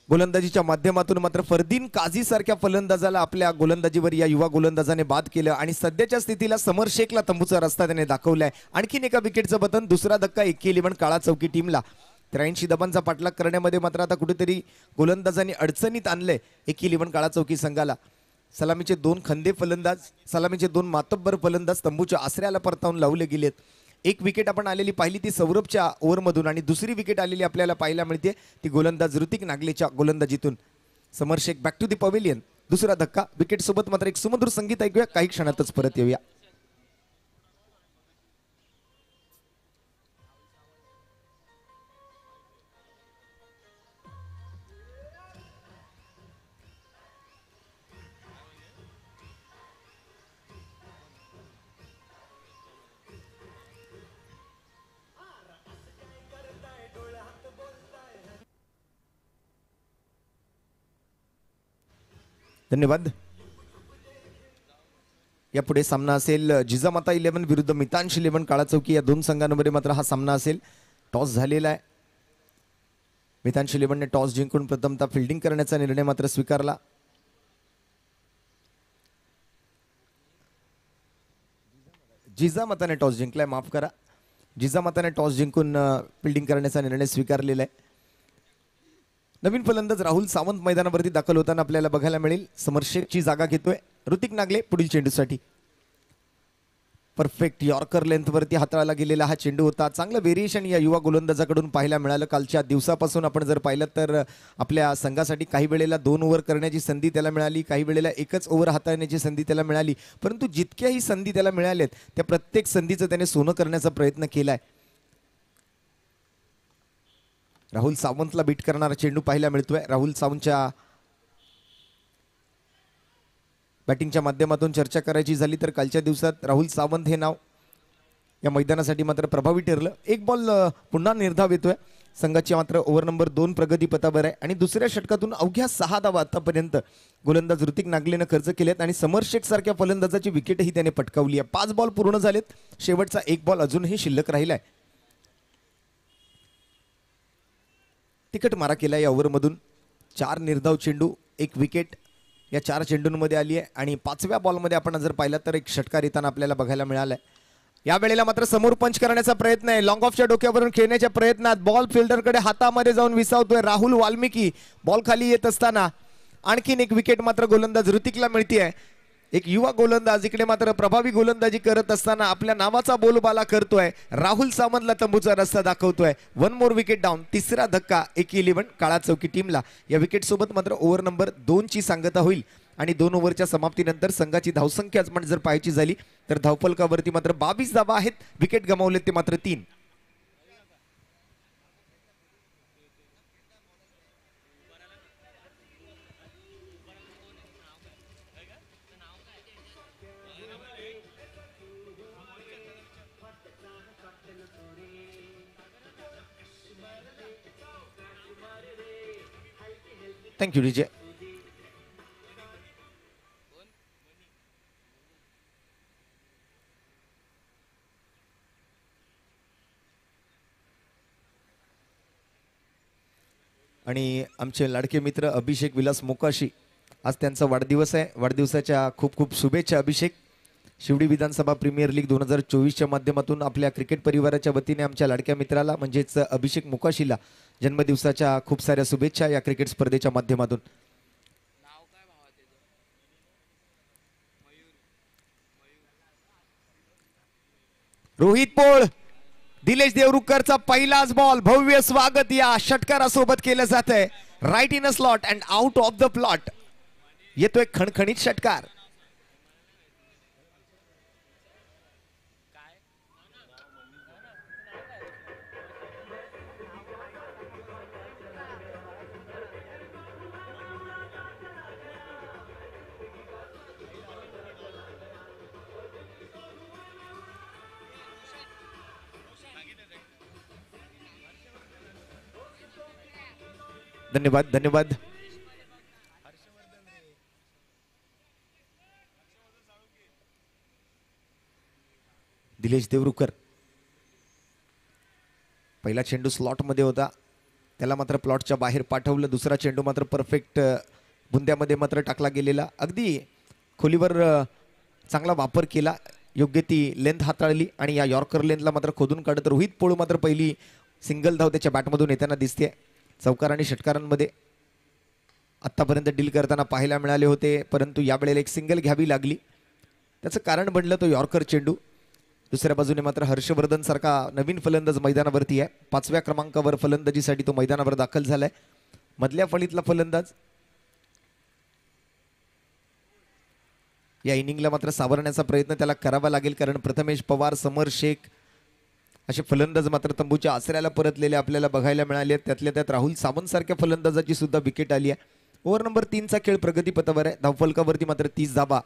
गोलंदाजीच्या माध्यमातून मात्र फरदीन काझी सारख्या फलंदाजाला आपल्या गोलंदाजीवर या युवा गोलंदाजाने बाद केलं आणि सध्याच्या स्थितीला समर शेखला तंबूचा रस्ता त्याने दाखवलाय. आणखीन एका विकेटचं बटन, दुसरा धक्का 81 काळा चौकी टीमला. 83 धावांचा पाठलाग करण्यामध्ये मात्र आता कुठेतरी गोलंदाजांनी अडचणीत आणलंय 81 काळा चौकी संघाला. सलामीचे 2 खंदे फलंदाज, सलामीचे 2 मातब्बर फलंदाज तंबूच्या आसऱ्याला परतावून लावले गेलेत. एक विकेट आपण आलेली पाहिली ती सौरभच्या ओव्हरमधून आणि दुसरी विकेट आलेली आपल्याला पाहायला मिळते ती गोलंदाज ऋतिक नागलेच्या गोलंदाजीतून. Samar Shaikh back to the pavilion. दुसरा धक्का. विकेट सोबत मात्र एक सुमधुर संगीत ऐकूया, काही क्षणातच परत येऊया. धन्यवाद. यापुढे सामना असेल जिजामाता 11 विरुद्ध मितांश 11 काळा चौकी. या दोन संघांमध्ये मात्र हा सामना असेल. टॉस झालेला आहे. मितांश 11ने टॉस जिंकून प्रथमतः फिल्डिंग करण्याचा निर्णय मात्र स्वीकारला. जिजामाताने टॉस जिंकलाय, माफ करा. जिजामाताने टॉस जिंकून फिल्डिंग करण्याचा निर्णय स्वीकारलेला आहे. नवीन फलंदाज राहुल सावंत मैदानावरती दाखल होताना आपल्याला बघायला मिळेल. समर शेखची जागा घेतोय ऋतिक नागले पुढील चेंडूसाठी. परफेक्ट यॉर्कर लेंथवरती हाताळला गेलेला हा चेंडू होता. चांगलं व्हेरिएशन या युवा गोलंदाजाकडून पाहायला मिळालं. कालच्या दिवसापासून आपण जर पाहिलं तर आपल्या संघासाठी काही वेळेला 2 ओव्हर करण्याची संधी त्याला मिळाली, काही वेळेला एकच ओव्हर हाताळण्याची संधी त्याला मिळाली. परंतु जितक्याही संधी त्याला मिळाल्यात त्या प्रत्येक संधीचं त्याने सोनं करण्याचा प्रयत्न केलाय. राहुल सावंतला बीट करणारा चेंडू पाहायला मिळतोय. राहुल सावंतच्या बॅटिंगच्या माध्यमातून चर्चा करायची झाली तर कालच्या दिवसात राहुल सावंत हे नाव या मैदानासाठी मात्र प्रभावी ठरलं. एक बॉल पुन्हा निर्धाव येतोय. संघाची मात्र ओव्हर नंबर 2 प्रगतीपथावर आहे आणि दुसऱ्या षटकातून अवघ्या 6 धावा आतापर्यंत गोलंदाज ऋतिक नागलेनं खर्च केलेत आणि समर शेख सारख्या फलंदाजाची विकेटही त्याने पटकावली आहे. 5 बॉल पूर्ण झालेत. शेवटचा एक बॉल अजूनही शिल्लक राहिलाय. तिकट मारा केला या ओव्हरमधून. 4 निर्धाव चेंडू, 1 विकेट या 4 चेंडूंमध्ये आली आहे आणि 5व्या बॉलमध्ये आपण जर पाहिलं तर एक षटकार येताना आपल्याला बघायला मिळालाय. या वेळेला मात्र समोर पंच करण्याचा प्रयत्न आहे. लॉंग ऑफच्या डोक्यावरून खेळण्याच्या प्रयत्नात बॉल फिल्डरकडे हातामध्ये जाऊन विसावतोय राहुल वाल्मिकी. बॉल खाली येत असताना आणखीन एक विकेट मात्र गोलंदाज ऋतिकला मिळते. एक युवा गोलंदाज इकडे मात्र प्रभावी गोलंदाजी करत असताना आपल्या नावाचा बोलबाला करतोय. राहुल सावंतला तंबूचा रस्ता दाखवतोय. 1 मोर विकेट डाऊन. तिसरा धक्का 81 काळा चौकी टीमला. या विकेट सोबत मात्र ओव्हर नंबर 2 ची सांगता होईल आणि 2 ओव्हरच्या समाप्तीनंतर संघाची धावसंख्या आपण जर पाहायची झाली तर धावफलकावरती मात्र 22 धावा आहेत. विकेट गमावलेत ते मात्र 3. Thank you DJ. आणि आमचे लाडके मित्र अभिषेक विलास मोकाशी, आज त्यांचा वाढदिवस आहे. वाढदिवसाच्या खूप खूप शुभेच्छा अभिषेक. शिवडी विधानसभा प्रीमियर लीग 2024च्या माध्यमातून आपल्या क्रिकेट परिवाराच्या वतीने आमच्या लाडक्या मित्राला म्हणजेच अभिषेक मोकाशीला जन्मदिवसाच्या खूप साऱ्या शुभेच्छा या क्रिकेट स्पर्धेच्या माध्यमातून. रोहित पोळ, दिलेश देवरुखकरचा पहिलाच बॉल. भव्य स्वागत या षटकारासोबत केलं जात आहे. Right in a slot and out of the plot. येतोय खणखणीत षटकार. धन्यवाद धन्यवाद. दिलेश देवरुखकर. पहिला चेंडू स्लॉट मध्ये होता. त्याला मात्र प्लॉटच्या बाहेर पाठवलं. दुसरा चेंडू मात्र परफेक्ट बुंद्यामध्ये मात्र टाकला गेलेला. अगदी खोलीवर चांगला वापर केला, योग्य ती लेंथ हाताळली आणि या यॉर्कर लेंथला मात्र खोदून काढत रोहित पोळू मात्र पहिली सिंगल धाव त्याच्या बॅटमधून येताना दिसते. चौकार आणि षटकारांमध्ये आत्तापर्यंत डील करताना पाहायला मिळाले होते, परंतु यावेळेला एक सिंगल घ्यावी लागली. त्याचं कारण बनलं तो यॉर्कर चेंडू. दुसऱ्या बाजूने मात्र हर्षवर्धन सारखा नवीन फलंदाज मैदानावरती आहे. 5व्या क्रमांकावर फलंदाजीसाठी तो मैदानावर दाखल झालाय. मधल्या फळीतला फलंदाज. या इनिंगला मात्र सावरण्याचा प्रयत्न त्याला करावा लागेल, कारण प्रथमेश पवार, समर शेख असे फलंदाज मात्र तंबूच्या आसऱ्याला परतलेले आपल्याला बघायला मिळाले. त्यातल्या त्यात राहुल सावंत सारख्या फलंदाजाची सुद्धा विकेट आली आहे. ओव्हर नंबर 3चा खेळ प्रगतीपथावर आहे. धावफलकावरती मात्र 30 धाबा.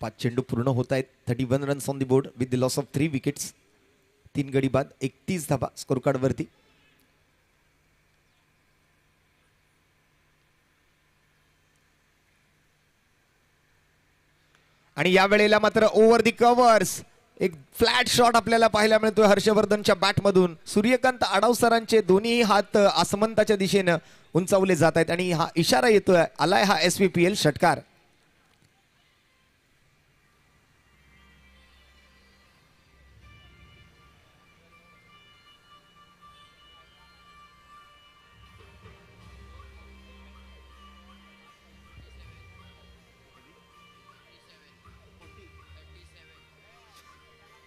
पाच चेंडू पूर्ण होत आहेत. 31 runs on the board with the loss of 3 wickets. 3 गडी बाद, 31 धाबा स्कोर कार्ड वरती. आणि या वेळेला मात्र ओव्हर दी कव्हर्स एक फ्लॅट शॉट आपल्याला पाहायला मिळतोय हर्षवर्धनच्या बॅटमधून. सूर्यकांत आडाव सरांचे दोन्ही हात आसमंताच्या दिशेनं उंचावले जात आहेत आणि हा इशारा येतोय, आलाय हा SVPL षटकार.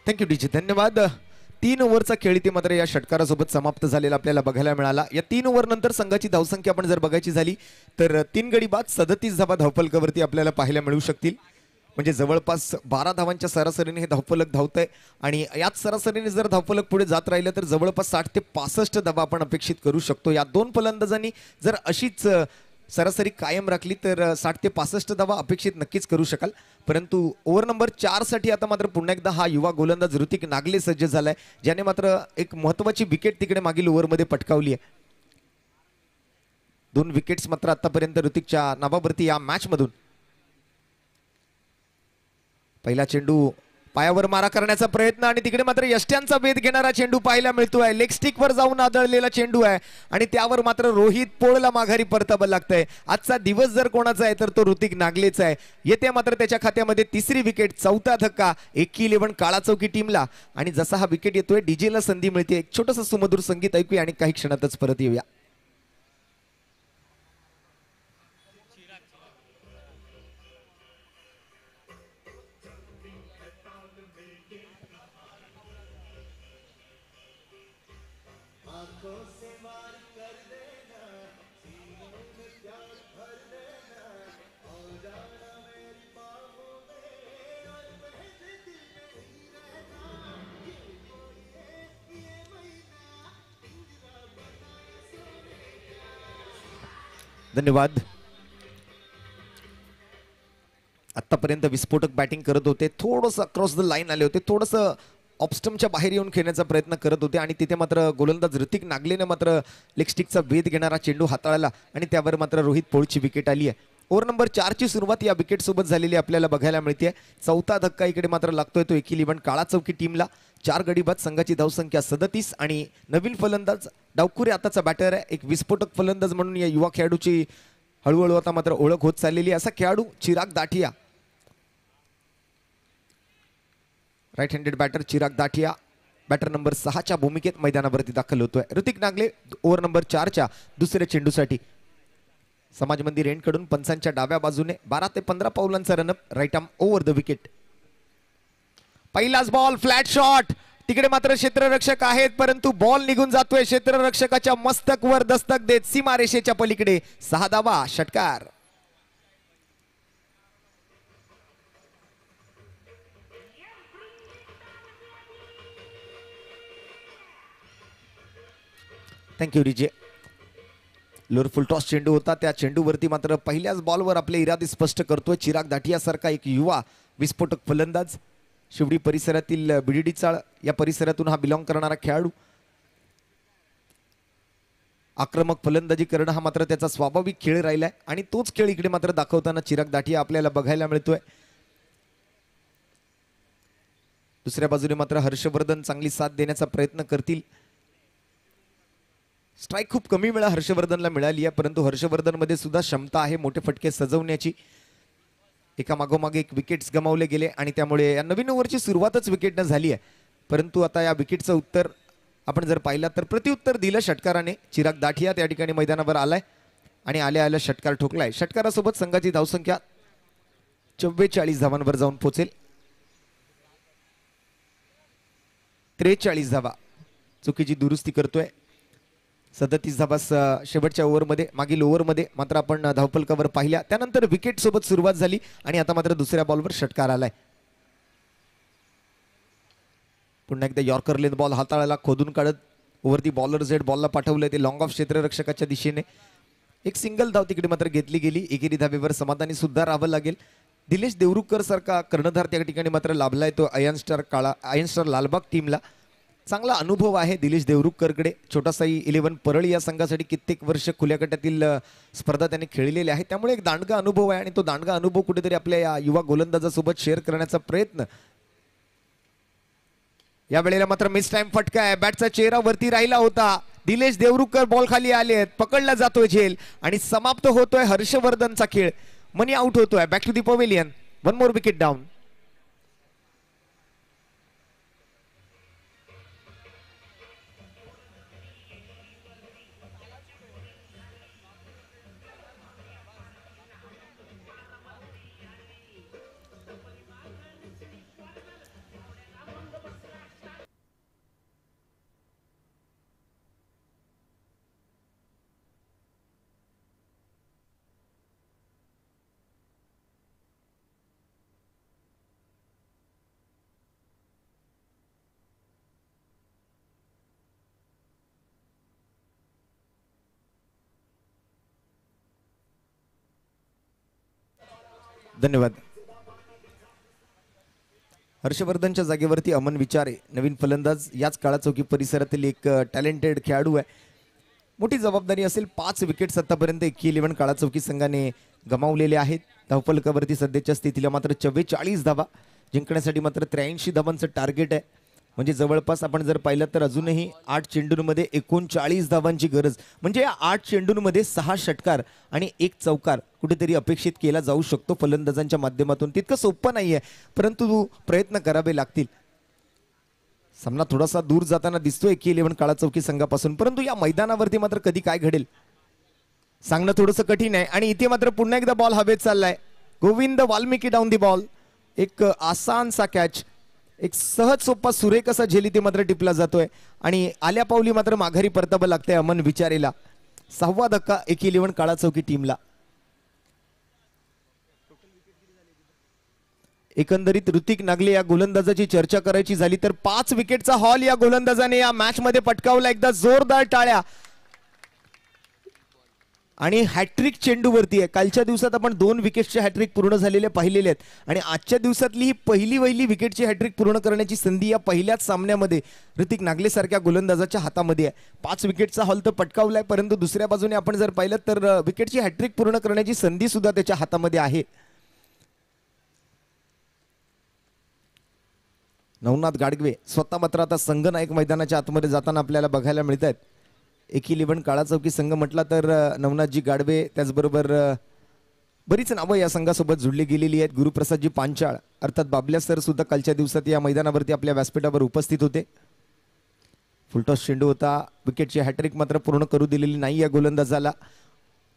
थँक्यू डीजी, धन्यवाद. 3 ओव्हरचा खेळ इथे मात्र या षटकारासोबत समाप्त झालेला आपल्याला बघायला मिळाला. या 3 ओव्हर नंतर संघाची धावसंख्या आपण जर बघायची झाली तर 3 गडी बाद 37 धावा धावफलकावरती आपल्याला पाहायला मिळू शकतील. म्हणजे जवळपास 12 धावांच्या सरासरीने हे धावफलक धावतंय आणि याच सरासरीने जर धावफलक पुढे जात राहिलं तर जवळपास 60 ते 65 धावा आपण अपेक्षित करू शकतो. या 2 फलंदाजांनी जर अशीच सरासरी कायम राखली तर 60 ते 65 धावा अपेक्षित नक्कीच करू शकाल. परंतु ओव्हर नंबर 4 साठी आता मात्र पुन्हा एकदा हा युवा गोलंदाज ऋतिक नागले सज्ज झालाय, ज्याने मात्र एक महत्वाची विकेट तिकडे मागील ओव्हरमध्ये पटकावली आहे. 2 विकेट्स मात्र आतापर्यंत ऋतिकच्या नावावरती या मॅच मधून. पहिला चेंडू पायावर मारा करण्याचा प्रयत्न आणि तिकडे मात्र यष्ट्यांचा वेध घेणारा चेंडू पाहायला मिळतोय. लेग स्टिक वर जाऊन आदळलेला चेंडू आहे आणि त्यावर मात्र रोहित पोळला माघारी परतावं लागतंय. आजचा दिवस जर कोणाचा आहे तर तो ऋतिक नागलेचा आहे. येते मात्र त्याच्या खात्यामध्ये 3री विकेट, 4था धक्का 11 काळा चौकी टीमला. आणि जसा हा विकेट येतोय डीजेला संधी मिळते. एक छोटंसं सुमधुर संगीत ऐकूया आणि काही क्षणातच परत येऊया. धन्यवाद. आतापर्यंत विस्फोटक बॅटिंग करत होते, थोडंसं अक्रॉस द लाईन आले होते, थोडंसं ऑफस्टमच्या बाहेर येऊन खेळण्याचा प्रयत्न करत होते आणि तिथे मात्र गोलंदाज ऋतिक नागलेने मात्र लेग स्टिकचा वेध घेणारा चेंडू हाताळला आणि त्यावर मात्र रोहित पोळची विकेट आली आहे. ओव्हर नंबर 4ची सुरुवात या विकेट सोबत झालेली आपल्याला बघायला मिळते. 4था धक्का इकडे मात्र लागतोय तो 11 काळा चौकी टीमला. 4 गडी बाद, संघाची धावसंख्या 37 आणि नवीन फलंदाज डावखुरे आताचा बॅटर आहे. एक विस्फोटक फलंदाज म्हणून या युवा खेळाडूची हळूहळू आता मात्र ओळख होत चाललेली आहे. असा खेळाडू Chirag Dathiya, right handed batter Chirag Dathiya batter number 6च्या भूमिकेत मैदानावरती दाखल होतोय. ऋतिक नागले ओव्हर नंबर 4च्या दुसऱ्या चेंडूसाठी. समाज मंदिर एंड कडून पंचांच्या डाव्या बाजूने 12 ते 15 पावलांचा run up, right arm over the wicket. पहिलाच बॉल, फ्लॅट शॉट. तिकडे मात्र क्षेत्ररक्षक आहेत परंतु बॉल निघून जातोय क्षेत्ररक्षकाच्या मस्तकवर दस्तक देत सीमारेषेच्या पलीकडे. 6 धावा, षटकार. थँक्यू रिजे. लोअर फुल टॉस चेंडू होता, त्या चेंडूवरती मात्र पहिल्याच बॉलवर आपले इरादे स्पष्ट करतोय चिराग दाठिया सारखा एक युवा विस्फोटक फलंदाज. शिवडी परिसरातील BDD चाळ या परिसरातून हा बिलॉंग करणारा खेळाडू. आक्रमक फलंदाजी करणं हा मात्र त्याचा स्वाभाविक खेळ राहिलाय आणि तोच खेळ इकडे मात्र दाखवताना चिराग दाठिया आपल्याला बघायला मिळतोय. दुसऱ्या बाजूने मात्र हर्षवर्धन चांगली साथ देण्याचा प्रयत्न करतील. स्ट्राईक खूप कमी वेळा हर्षवर्धनला मिळाली आहे, परंतु हर्षवर्धन मध्ये सुद्धा क्षमता आहे मोठे फटके सजवण्याची. एका मागोमागे एक विकेट्स गमावले गेले आणि त्यामुळे या नवीन ओव्हरची सुरुवातच विकेटनं झाली आहे. परंतु आता या विकेटचं उत्तर आपण जर पाहिलं तर प्रत्युत्तर दिलं षटकाराने. चिराग दाठिया त्या ठिकाणी मैदानावर आलाय आणि आल्या आल्या षटकार ठोकलाय. षटकारासोबत संघाची धावसंख्या 44 धावांवर जाऊन पोहोचेल. 43 धावा चुकीची दुरुस्ती करतोय. 37 धावा शेवटच्या ओव्हरमध्ये, मागील ओव्हरमध्ये मात्र आपण धावफलकावर पाहिल्या. त्यानंतर विकेट सोबत सुरुवात झाली आणि आता मात्र दुसऱ्या बॉलवर षटकार आलाय. पुन्हा एकदा यॉर्कर लेन बॉल हाताळायला खोदून काढत ओव्हरती बॉलर झेड बॉलला पाठवलंय ते लॉंग ऑफ क्षेत्ररक्षकाच्या दिशेने. एक सिंगल धाव तिकडे मात्र घेतली गेली. एकेरी धावेवर समाधानी सुद्धा राहावं लागेल. दिलेश देवरुखकर सारखा कर्णधार त्या ठिकाणी मात्र लाभलाय तो अयन स्टार लालबाग टीमला. चांगला अनुभव आहे दिलेश देवरुखकरकडे. छोटासाई 11 परळी या संघासाठी कित्येक वर्ष खुल्या गटातील स्पर्धा त्यांनी खेळलेली आहे, त्यामुळे एक दांडगा अनुभव आहे आणि तो दांडगा अनुभव कुठेतरी आपल्या या युवा गोलंदाजासोबत शेअर करण्याचा प्रयत्न. या वेळेला मात्र मिस टाइम फटका आहे. बॅटचा चेहरा वरती राहिला होता. दिलेश देवरुखकर बॉल खाली आले, पकडला जातोय झेल आणि समाप्त होतोय हर्षवर्धनचा खेळ. मनी आउट होतोय. Back to the pavilion. One more wicket down. धन्यवाद. हर्षवर्धनच्या जागेवरती अमन विचारे नवीन फलंदाज. याच काळाचौकी परिसरातील एक टॅलेंटेड खेळाडू आहे. मोठी जबाबदारी असेल. 5 विकेट्स आतापर्यंत 11 काळाचौकी संघाने गमावलेले आहेत. धावफलकावरती सध्याच्या स्थितीला मात्र 44 धावा. जिंकण्यासाठी मात्र 83 धावांचं टार्गेट आहे. म्हणजे जवळपास आपण जर पाहिलं तर अजूनही 8 चेंडूंमध्ये 39 धावांची गरज. म्हणजे या 8 चेंडूंमध्ये 6 षटकार आणि 1 चौकार कुठेतरी अपेक्षित केला जाऊ शकतो फलंदाजांच्या माध्यमातून. तितकं सोपं नाहीये, परंतु प्रयत्न करावे लागतील. सामना थोडासा दूर जाताना दिसतोय की काळाचौकी संघापासून, परंतु या मैदानावरती मात्र कधी काय घडेल सांगणं थोडंसं कठीण आहे. आणि इथे मात्र पुन्हा एकदा बॉल हवेत चाललाय. Govind Valmiki down the ball. एक आसानसा कॅच, एक सहज सोपा सुरेख असा झेल इथे मात्र टिपला जातोय आणि आल्या पावली मात्र माघारी परतावं लागतंय अमन विचारेला. 6वा धक्का 11 काळाचौकी टीमला. एकंदरीत ऋतिक नागले या गोलंदाजाची चर्चा करायची झाली तर 5 विकेटचा हॉल या गोलंदाजाने या मॅच मध्ये पटकावला. एकदा जोरदार टाळ्या. आणि हॅट्रिक चेंडूवरती आहे. कालच्या दिवसात आपण 2 विकेटचे हॅट्रिक पूर्ण झालेले पाहिलेले आहेत आणि आजच्या दिवसातली ही पहिली विकेटची हॅट्रिक पूर्ण करण्याची संधी या पहिल्याच सामन्यामध्ये ऋतिक नागले सारख्या गोलंदाजाच्या हातामध्ये आहे. 5 विकेटचा हॉल तर पटकावलाय, परंतु दुसऱ्या बाजूने आपण जर पाहिलं तर विकेटची हॅट्रिक पूर्ण करण्याची संधी सुद्धा त्याच्या हातामध्ये आहे. नवनाथ गाडगे स्वतः मात्र आता संघनायक मैदानाच्या आतमध्ये जाताना आपल्याला बघायला मिळत आहेत. 11 काळाचौकी संघ म्हटला तर नवनाथजी गाडवे, त्याचबरोबर बरीच नावं या संघासोबत जुळली गेलेली आहेत. गुरुप्रसादजी पांचाळ अर्थात बाबल्या सर सुद्धा कालच्या दिवसात या मैदानावरती आपल्या व्यासपीठावर उपस्थित होते. फुलटॉस चेंडू होता. विकेटची हॅट्रिक मात्र पूर्ण करू दिलेली नाही या गोलंदाजाला.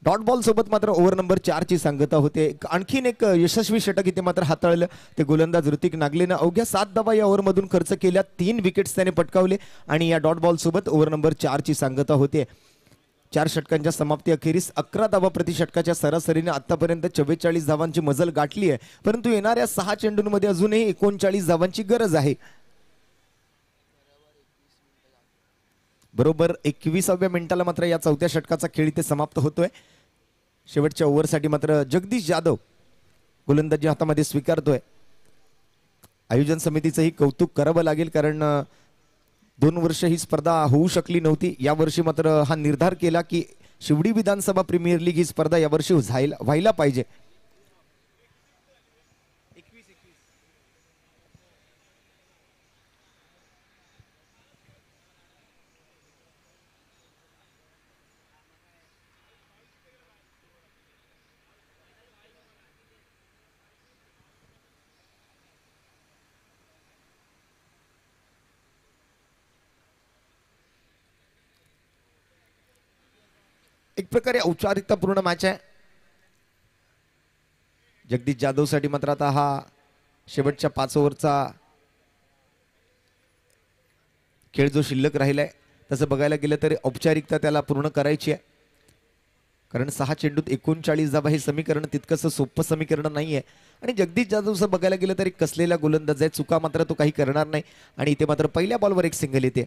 डॉट बॉल सोबत मात्र ओव्हर नंबर 4 ची सांगता होते. आणखीन एक यशस्वी षटक इथे मात्र हाताळलं ते गोलंदाज ऋतिक नागलेनं. अवघ्या 7 धावा या ओव्हरमधून खर्च केल्या. 3 विकेट्स त्याने पटकावले आणि या डॉट बॉल सोबत ओव्हर नंबर 4 ची सांगता होते. 4 षटकांच्या समाप्ती अखेरीस 11 धावा प्रति षटकाच्या सरासरीने आतापर्यंत 44 धावांची मजल गाठली आहे, परंतु येणाऱ्या 6 चेंडूंमध्ये अजूनही 39 धावांची गरज आहे. बरोबर 21व्या मिनिटाला मात्र या 4थ्या षटकाचा खेळ इथे समाप्त होतोय. शेवटच्या ओव्हरसाठी मात्र जगदीश जाधव गोलंदाजी हातामध्ये स्वीकारतोय. आयोजन समितीचंही कौतुक करावं लागेल, कारण 2 वर्ष ही स्पर्धा होऊ शकली नव्हती. यावर्षी मात्र हा निर्धार केला की शिवडी विधानसभा प्रीमियर लीग ही स्पर्धा यावर्षी व्हायला पाहिजे. एक प्रकारे औपचारिकतापूर्ण मॅच आहे. जगदीश जाधव साठी मात्र आता हा शेवटच्या 5 ओव्हरचा खेळ जो शिल्लक राहिलाय तसं बघायला गेलं तरी औपचारिकता त्याला पूर्ण करायची आहे. कारण 6 चेंडूत 39 धावा हे समीकरण तितकंसं सोपं समीकरण नाहीये. आणि जगदीश जाधवचं बघायला गेलं तरी कसलेला गोलंदाज आहे, चुका मात्र तो काही करणार नाही. आणि इथे मात्र पहिल्या बॉलवर एक सिंगल येते.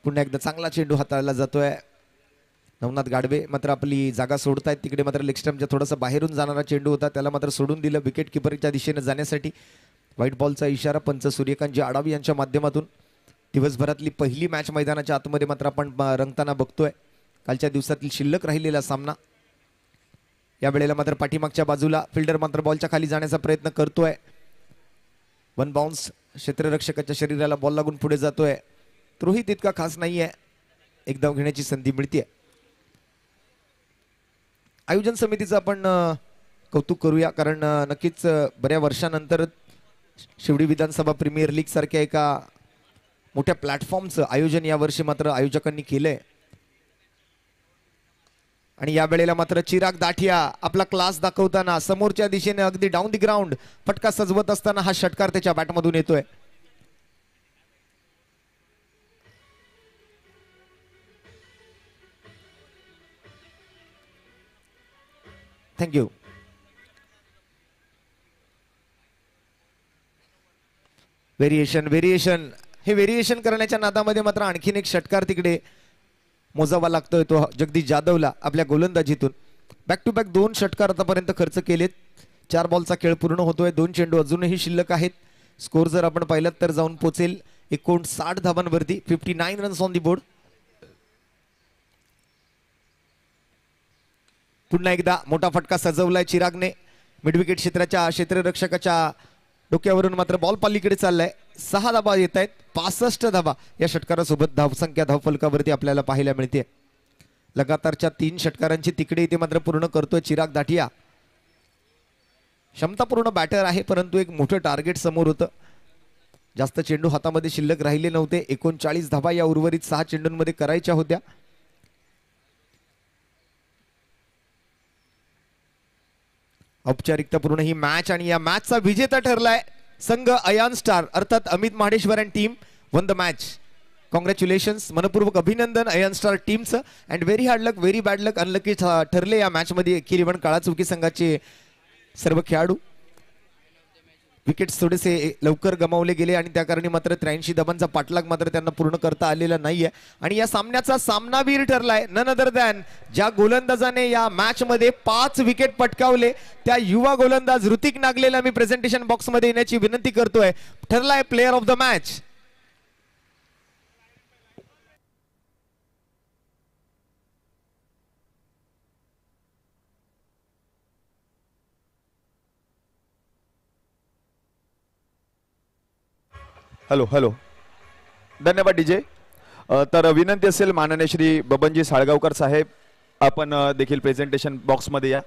पुन्हा एकदा चांगला चेंडू हाताळला जातोय. नवनाथ गाडवे मात्र आपली जागा सोडतायत. तिकडे मात्र लेग स्टंपच्या थोडासा बाहेरून जाणारा चेंडू होता, त्याला मात्र सोडून दिलं विकेट किपरच्या दिशेने जाण्यासाठी. व्हाईट बॉलचा इशारा पंच सूर्यकांतजी आडावी यांच्या माध्यमातून. दिवसभरातली पहिली मॅच मैदानाच्या आतमध्ये मात्र आपण रंगताना बघतोय. कालच्या दिवसातील शिल्लक राहिलेला सामना. या वेळेला मात्र पाठीमागच्या बाजूला फिल्डर मात्र बॉलच्या खाली जाण्याचा प्रयत्न करतोय. 1 बाउन्स क्षेत्ररक्षकाच्या शरीराला बॉल लागून पुढे जातोय. तोही तितका खास नाहीये. एक धाव घेण्याची संधी मिळते. आयोजन समितीचं आपण कौतुक करूया, कारण नक्कीच बऱ्या वर्षानंतर शिवडी विधानसभा प्रीमियर लीग सारख्या एका मोठ्या प्लॅटफॉर्मचं आयोजन यावर्षी मात्र आयोजकांनी केलंय. आणि या वेळेला मात्र चिराग दाठिया आपला क्लास दाखवताना समोरच्या दिशेने अगदी डाऊन द ग्राउंड फटका सजवत असताना हा षटकार त्याच्या बॅटमधून येतोय. थँक्यू. व्हेरिएशन हे व्हेरिएशन करण्याच्या नादामध्ये मात्र आणखीन एक षटकार तिकडे मोजावा लागतोय तो जगदीश जाधवला आपल्या गोलंदाजीतून. बॅक टू बॅक 2 षटकार आतापर्यंत खर्च केलेत. 4 बॉलचा खेळ पूर्ण होतोय. 2 चेंडू अजूनही शिल्लक आहेत. स्कोर जर आपण पाहिलात तर जाऊन पोचेल 59 धावांवरती. 59 रन्स ऑन दी बोर्ड. पुन्हा एकदा मोठा फटका सजवलाय चिरागने. मिडविकेट क्षेत्राच्या क्षेत्ररक्षकाच्या डोक्यावरून मात्र बॉल पलीकडे चाललाय. 6 धावा येत आहेत. 65 धावा या षटकारासोबत धावसंख्या धावफलकावरती आपल्याला पाहायला मिळते. लगातारच्या 3 षटकारांची तिकडे इथे मात्र पूर्ण करतोय चिराग दाठिया. क्षमतापूर्ण बॅटर आहे, परंतु एक मोठं टार्गेट समोर होतं. जास्त चेंडू हातामध्ये शिल्लक राहिले नव्हते. 39 धावा या उर्वरित 6 चेंडूंमध्ये करायच्या होत्या. औपचारिकतापूर्ण ही मॅच आणि या मॅचचा विजेता ठरलाय संघ अयान स्टार, अर्थात Amit Mahadeshwar and team won the match. Congratulations, मनपूर्वक अभिनंदन अयान स्टार टीमचं. And very hard luck, very bad luck, unlucky ठरले या मॅच मध्ये किरीवन काळाचुकी संघाचे सर्व खेळाडू. विकेट्स थोडेसे लवकर गमावले गेले आणि त्या कारणी मात्र 83 धावांचा पाठलाग मात्र त्यांना पूर्ण करता आलेला नाहीये. आणि या सामन्याचा सामनावीर ठरलाय नन अदर दॅन ज्या गोलंदाजाने या मॅच मध्ये 5 विकेट पटकावले त्या युवा गोलंदाज ऋतिक नागलेला मी प्रेझेंटेशन बॉक्स मध्ये येण्याची विनंती करतोय. ठरलाय player of the match. Hello धन्यवाद डीजे. तर विनंती असेल माननीय श्री बबनजी साळगावकर साहेब, आपण देखील प्रेझेंटेशन बॉक्समध्ये या.